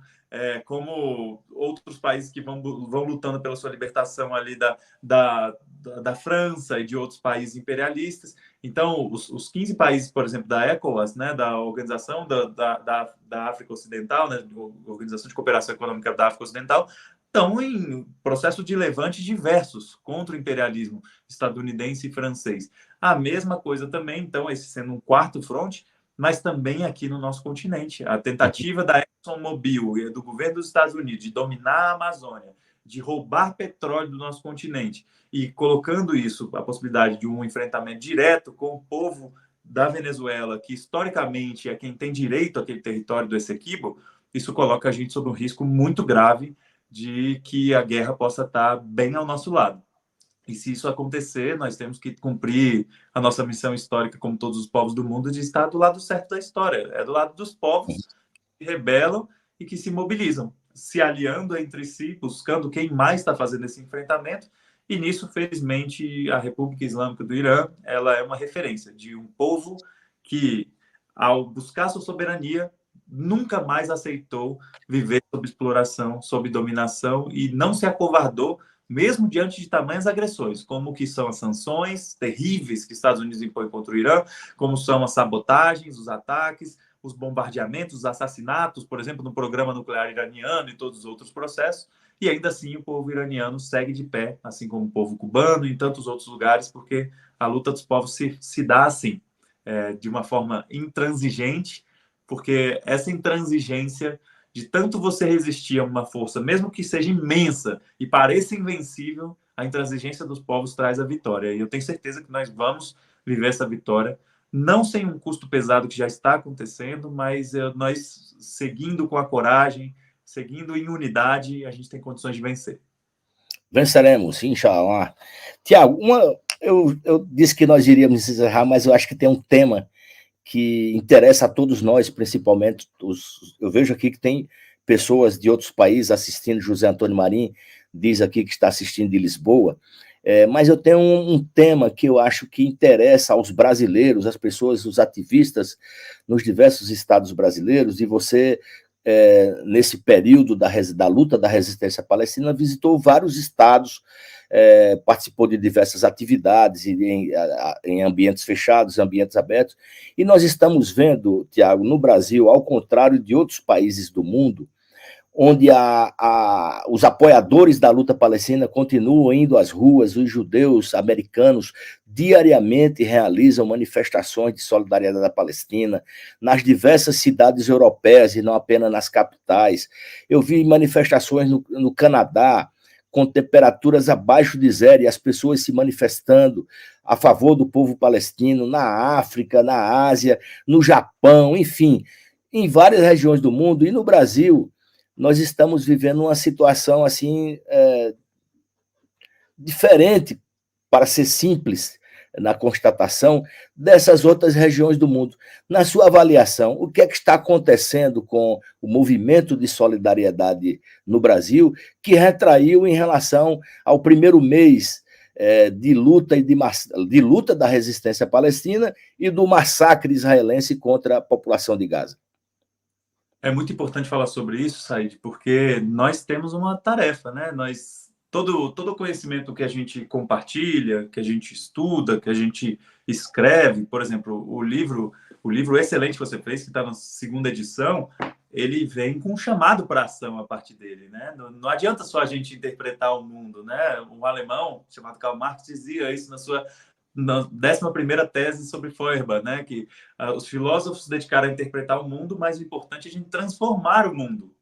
como outros países que vão lutando pela sua libertação ali da França e de outros países imperialistas. Então, os 15 países, por exemplo, da ECOWAS, né, da Organização da África Ocidental, né, Organização de Cooperação Econômica da África Ocidental, estão em processo de levante diversos contra o imperialismo estadunidense e francês. A mesma coisa também, então, esse sendo um quarto fronte, mas também aqui no nosso continente. A tentativa da ExxonMobil e do governo dos Estados Unidos de dominar a Amazônia, de roubar petróleo do nosso continente e colocando isso, a possibilidade de um enfrentamento direto com o povo da Venezuela, que historicamente é quem tem direito àquele território do Essequibo, isso coloca a gente sob um risco muito grave de que a guerra possa estar bem ao nosso lado. E se isso acontecer, nós temos que cumprir a nossa missão histórica, como todos os povos do mundo, de estar do lado certo da história. É do lado dos povos que se rebelam e que se mobilizam, se aliando entre si, buscando quem mais está fazendo esse enfrentamento. E nisso, felizmente, a República Islâmica do Irã, ela é uma referência de um povo que, ao buscar sua soberania, nunca mais aceitou viver sob exploração, sob dominação e não se acovardou mesmo diante de tamanhas agressões, como que são as sanções terríveis que os Estados Unidos impõem contra o Irã, como são as sabotagens, os ataques, os bombardeamentos, os assassinatos, por exemplo, no programa nuclear iraniano e todos os outros processos, e ainda assim o povo iraniano segue de pé, assim como o povo cubano e em tantos outros lugares, porque a luta dos povos se dá assim, de uma forma intransigente, porque essa intransigência de tanto você resistir a uma força, mesmo que seja imensa e pareça invencível, a intransigência dos povos traz a vitória. E eu tenho certeza que nós vamos viver essa vitória, não sem um custo pesado que já está acontecendo, mas nós seguindo com a coragem, seguindo em unidade, a gente tem condições de vencer. Venceremos, inshallah. Tiago, eu disse que nós iríamos encerrar, mas eu acho que tem um tema que interessa a todos nós, principalmente eu vejo aqui que tem pessoas de outros países assistindo. José Antônio Marim diz aqui que está assistindo de Lisboa. Mas eu tenho um tema que eu acho que interessa aos brasileiros, às pessoas, os ativistas nos diversos estados brasileiros, e você, nesse período da luta da resistência palestina, visitou vários estados, participou de diversas atividades em ambientes fechados, ambientes abertos, e nós estamos vendo, Tiago, no Brasil, ao contrário de outros países do mundo, onde os apoiadores da luta palestina continuam indo às ruas, os judeus americanos diariamente realizam manifestações de solidariedade à Palestina nas diversas europeias e não apenas nas capitais. Eu vi manifestações no Canadá com temperaturas abaixo de zero e as pessoas se manifestando a favor do povo palestino na África, na Ásia, no Japão, enfim, em várias regiões do mundo. E no Brasil, nós estamos vivendo uma situação assim diferente, para ser simples na constatação, dessas outras regiões do mundo. Na sua avaliação, o que é que está acontecendo com o movimento de solidariedade no Brasil, que retraiu em relação ao primeiro mês de luta da resistência palestina e do massacre israelense contra a população de Gaza? É muito importante falar sobre isso, Said, porque nós temos uma tarefa, né? Todo o conhecimento que a gente compartilha, que a gente estuda, que a gente escreve, por exemplo, o livro excelente que você fez, que está na segunda edição, ele vem com um chamado para ação a partir dele, né? Não adianta só a gente interpretar o mundo, né? Um alemão chamado Karl Marx dizia isso na 11ª tese sobre Feuerbach, né? Que os filósofos se dedicaram a interpretar o mundo, mas o importante é a gente transformar o mundo.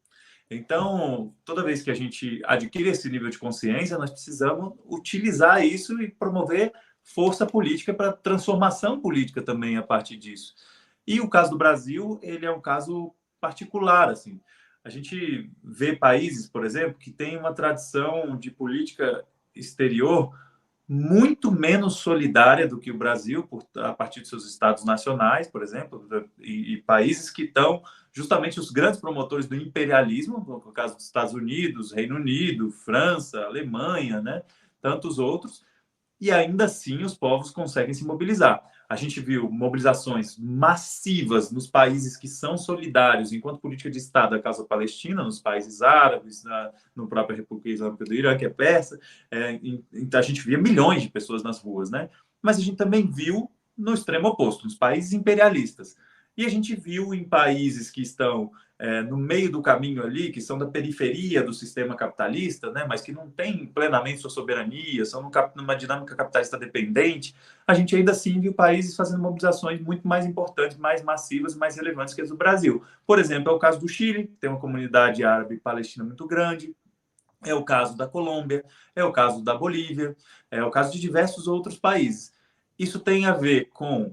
Então, toda vez que a gente adquire esse nível de consciência, nós precisamos utilizar isso e promover força política para transformação política também a partir disso. E o caso do Brasil, ele é um caso particular, assim. A gente vê países, por exemplo, que têm uma tradição de política exterior muito menos solidária do que o Brasil, a partir de seus estados nacionais, por exemplo, e países que estão justamente os grandes promotores do imperialismo, no caso dos Estados Unidos, Reino Unido, França, Alemanha, né? Tantos outros, e ainda assim os povos conseguem se mobilizar. A gente viu mobilizações massivas nos países que são solidários enquanto política de Estado da causa palestina, nos países árabes, no próprio República Islâmica do Irã, que é persa. Então a gente via milhões de pessoas nas ruas, né? Mas a gente também viu no extremo oposto, nos países imperialistas. E a gente viu em países que estão no meio do caminho ali, que são da periferia do sistema capitalista, né, mas que não têm plenamente sua soberania, são numa dinâmica capitalista dependente, a gente ainda assim viu países fazendo mobilizações muito mais importantes, mais massivas, mais relevantes que as do Brasil. Por exemplo, é o caso do Chile, que tem uma comunidade árabe palestina muito grande, é o caso da Colômbia, é o caso da Bolívia, é o caso de diversos outros países. Isso tem a ver com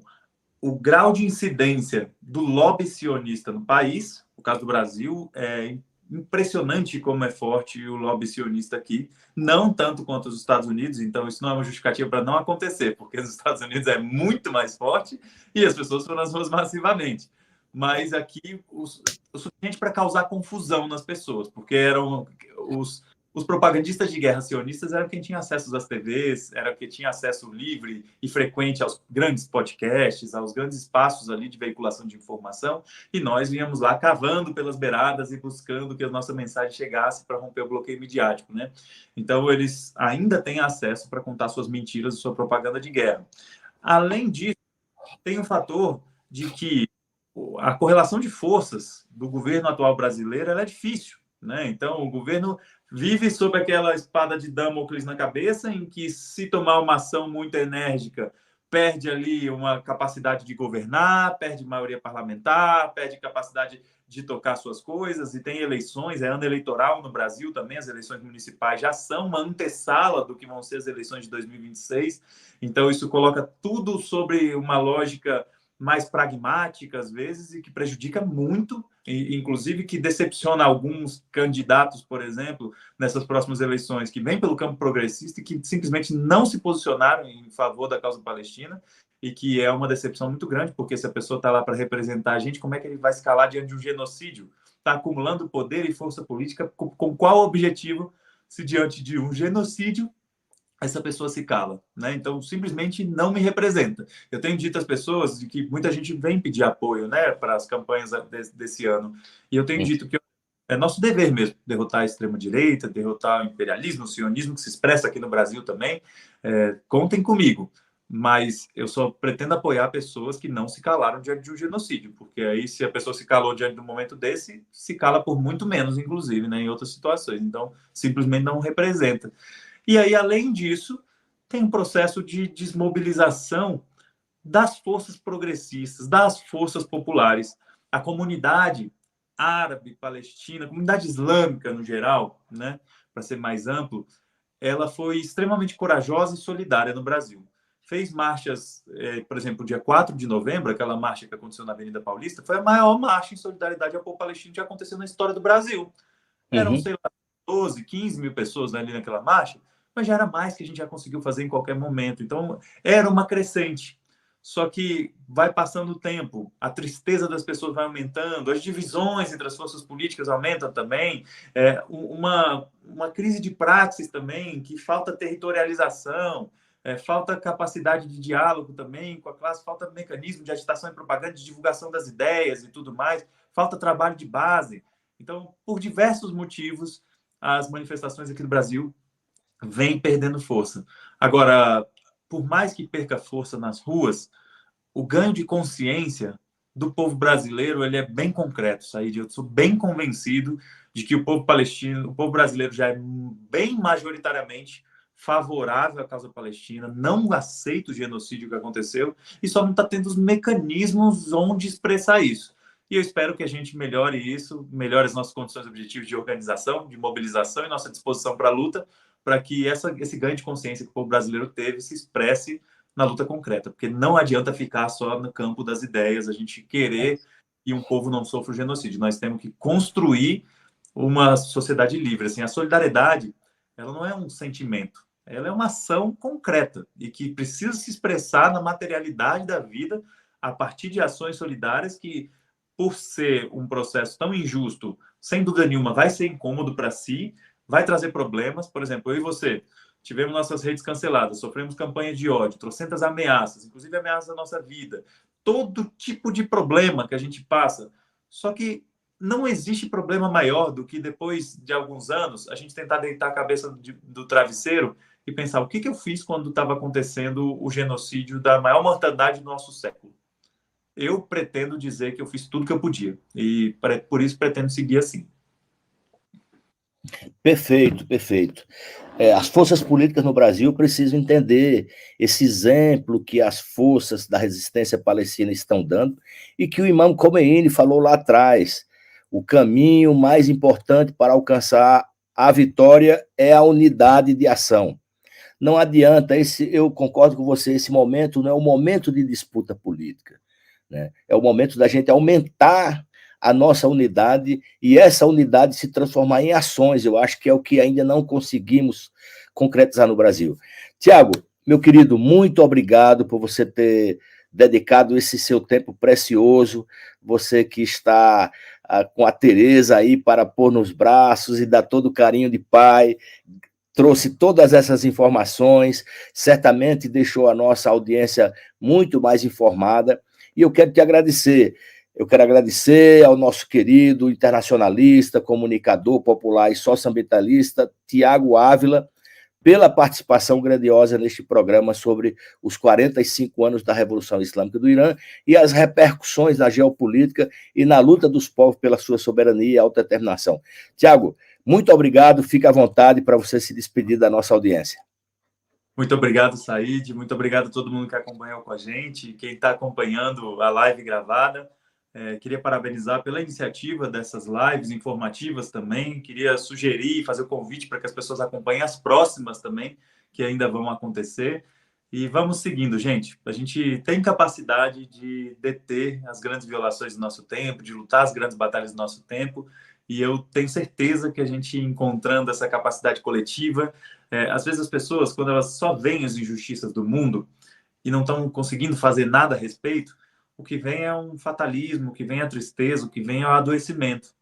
o grau de incidência do lobby sionista no país. O caso do Brasil é impressionante como é forte o lobby sionista aqui, não tanto quanto os Estados Unidos, então isso não é uma justificativa para não acontecer, porque nos Estados Unidos é muito mais forte e as pessoas foram nas ruas massivamente. Mas aqui o suficiente para causar confusão nas pessoas, porque eram os propagandistas de guerra sionistas eram quem tinha acesso às TVs, era quem tinha acesso livre e frequente aos grandes podcasts, aos grandes espaços ali de veiculação de informação, e nós íamos lá cavando pelas beiradas e buscando que a nossa mensagem chegasse para romper o bloqueio midiático, né? Então, eles ainda têm acesso para contar suas mentiras e sua propaganda de guerra. Além disso, tem o fator de que a correlação de forças do governo atual brasileiro ela é difícil, né? Então, o governo vive sob aquela espada de Damocles na cabeça, em que, se tomar uma ação muito enérgica, perde ali uma capacidade de governar, perde maioria parlamentar, perde capacidade de tocar suas coisas, e tem eleições, é ano eleitoral no Brasil também, as eleições municipais já são uma antessala do que vão ser as eleições de 2026, então isso coloca tudo sobre uma lógica mais pragmática, às vezes, e que prejudica muito, e inclusive que decepciona alguns candidatos, por exemplo, nessas próximas eleições, que vêm pelo campo progressista e que simplesmente não se posicionaram em favor da causa palestina, e que é uma decepção muito grande, porque se a pessoa está lá para representar a gente, como é que ele vai escalar diante de um genocídio? está acumulando poder e força política com qual objetivo, se diante de um genocídio essa pessoa se cala, né? Então, simplesmente não me representa. Eu tenho dito às pessoas de que muita gente vem pedir apoio, né, para as campanhas desse ano, e eu tenho dito que é nosso dever mesmo derrotar a extrema-direita, derrotar o imperialismo, o sionismo, que se expressa aqui no Brasil também. Contem comigo, mas eu só pretendo apoiar pessoas que não se calaram diante de um genocídio, porque aí, se a pessoa se calou diante de um momento desse, se cala por muito menos, inclusive, né, em outras situações. Então, simplesmente não representa. E aí, além disso, tem um processo de desmobilização das forças progressistas, das forças populares. A comunidade árabe, palestina, a comunidade islâmica no geral, né, para ser mais amplo, ela foi extremamente corajosa e solidária no Brasil. Fez marchas, por exemplo, dia 4 de novembro, aquela marcha que aconteceu na Avenida Paulista, foi a maior marcha em solidariedade ao povo palestino que já aconteceu na história do Brasil. Eram, sei lá, 12, 15 mil pessoas ali naquela marcha, mas já era mais que a gente já conseguiu fazer em qualquer momento. Então, era uma crescente. Só que vai passando o tempo, a tristeza das pessoas vai aumentando, as divisões entre as forças políticas aumentam também, uma crise de praxis também, que falta territorialização, falta capacidade de diálogo também com a classe, falta mecanismo de agitação e propaganda, de divulgação das ideias e tudo mais, falta trabalho de base. Então, por diversos motivos, as manifestações aqui no Brasil vêm perdendo força. Agora, por mais que perca força nas ruas, o ganho de consciência do povo brasileiro ele é bem concreto, Said. Eu sou bem convencido de que o povo palestino, o povo brasileiro já é bem majoritariamente favorável à causa palestina, não aceita o genocídio que aconteceu e só não está tendo os mecanismos onde expressar isso. E eu espero que a gente melhore isso, melhore as nossas condições objetivas de organização, de mobilização e nossa disposição para a luta, para que esse ganho de consciência que o povo brasileiro teve se expresse na luta concreta, porque não adianta ficar só no campo das ideias, a gente querer que um povo não sofra o genocídio. Nós temos que construir uma sociedade livre. Assim, a solidariedade, ela não é um sentimento, ela é uma ação concreta e que precisa se expressar na materialidade da vida a partir de ações solidárias que, por ser um processo tão injusto, sem dúvida nenhuma, vai ser incômodo para si, vai trazer problemas. Por exemplo, eu e você tivemos nossas redes canceladas, sofremos campanha de ódio, trocentas ameaças, inclusive ameaças à nossa vida, todo tipo de problema que a gente passa. Só que não existe problema maior do que depois de alguns anos a gente tentar deitar a cabeça do travesseiro e pensar o que eu fiz quando estava acontecendo o genocídio da maior mortandade do nosso século. Eu pretendo dizer que eu fiz tudo que eu podia e por isso pretendo seguir assim. Perfeito, perfeito. As forças políticas no Brasil precisam entender esse exemplo que as forças da resistência palestina estão dando e que o Imam Khomeini falou lá atrás. O caminho mais importante para alcançar a vitória é a unidade de ação. Não adianta, eu concordo com você, esse momento não é um momento de disputa política, né? É o momento da gente aumentar a nossa unidade e essa unidade se transformar em ações. Eu acho que é o que ainda não conseguimos concretizar no Brasil. Tiago, meu querido, muito obrigado por você ter dedicado esse seu tempo precioso, você que está com a Tereza aí para pôr nos braços e dar todo o carinho de pai, trouxe todas essas informações, certamente deixou a nossa audiência muito mais informada, e eu quero te agradecer. Eu quero agradecer ao nosso querido internacionalista, comunicador popular e socioambientalista, Tiago Ávila, pela participação grandiosa neste programa sobre os 45 anos da Revolução Islâmica do Irã e as repercussões na geopolítica e na luta dos povos pela sua soberania e autodeterminação. Tiago, muito obrigado, fica à vontade para você se despedir da nossa audiência. Muito obrigado, Said, muito obrigado a todo mundo que acompanhou com a gente, quem está acompanhando a live gravada. Queria parabenizar pela iniciativa dessas lives informativas também. Queria sugerir e fazer o convite para que as pessoas acompanhem as próximas também, que ainda vão acontecer. E vamos seguindo, gente. A gente tem capacidade de deter as grandes violações do nosso tempo, de lutar as grandes batalhas do nosso tempo. E eu tenho certeza que a gente, encontrando essa capacidade coletiva, às vezes as pessoas, quando elas só veem as injustiças do mundo e não estão conseguindo fazer nada a respeito, o que vem é um fatalismo, o que vem é a tristeza, o que vem é o adoecimento.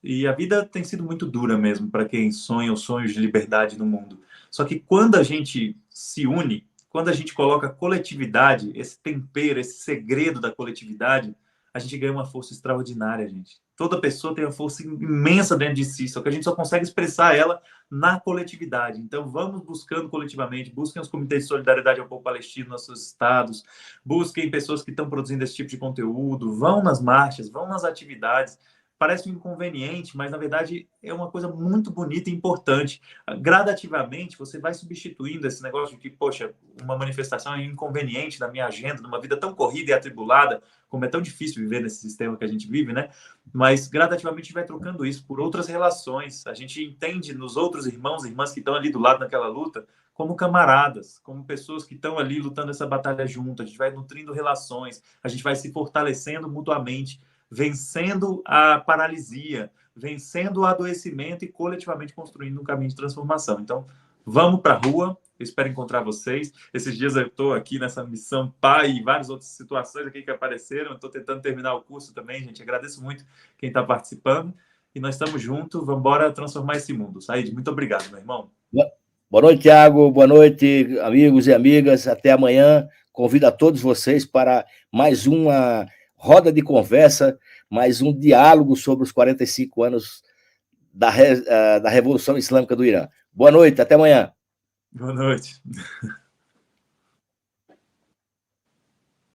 E a vida tem sido muito dura mesmo para quem sonha os sonhos de liberdade no mundo. Só que quando a gente se une, quando a gente coloca coletividade, esse tempero, esse segredo da coletividade, a gente ganha uma força extraordinária, gente. Toda pessoa tem uma força imensa dentro de si, só que a gente só consegue expressar ela na coletividade. Então, vamos buscando coletivamente, busquem os comitês de solidariedade ao povo palestino nos seus estados, busquem pessoas que estão produzindo esse tipo de conteúdo, vão nas marchas, vão nas atividades. Parece um inconveniente, mas na verdade é uma coisa muito bonita e importante. Gradativamente, você vai substituindo esse negócio de que, poxa, uma manifestação é inconveniente na minha agenda, numa vida tão corrida e atribulada, como é tão difícil viver nesse sistema que a gente vive, né? Mas gradativamente a gente vai trocando isso por outras relações. A gente entende nos outros irmãos e irmãs que estão ali do lado naquela luta como camaradas, como pessoas que estão ali lutando essa batalha junto. A gente vai nutrindo relações, a gente vai se fortalecendo mutuamente, vencendo a paralisia, vencendo o adoecimento e coletivamente construindo um caminho de transformação. Então, vamos para a rua. Eu espero encontrar vocês. Esses dias eu estou aqui nessa missão pai e várias outras situações aqui que apareceram. Estou tentando terminar o curso também, gente. Agradeço muito quem está participando. E nós estamos juntos. Vamos embora transformar esse mundo. Said, muito obrigado, meu irmão. Boa noite, Thiago. Boa noite, amigos e amigas. Até amanhã. Convido a todos vocês para mais uma roda de conversa, mais um diálogo sobre os 45 anos da Revolução Islâmica do Irã. Boa noite, até amanhã. Boa noite.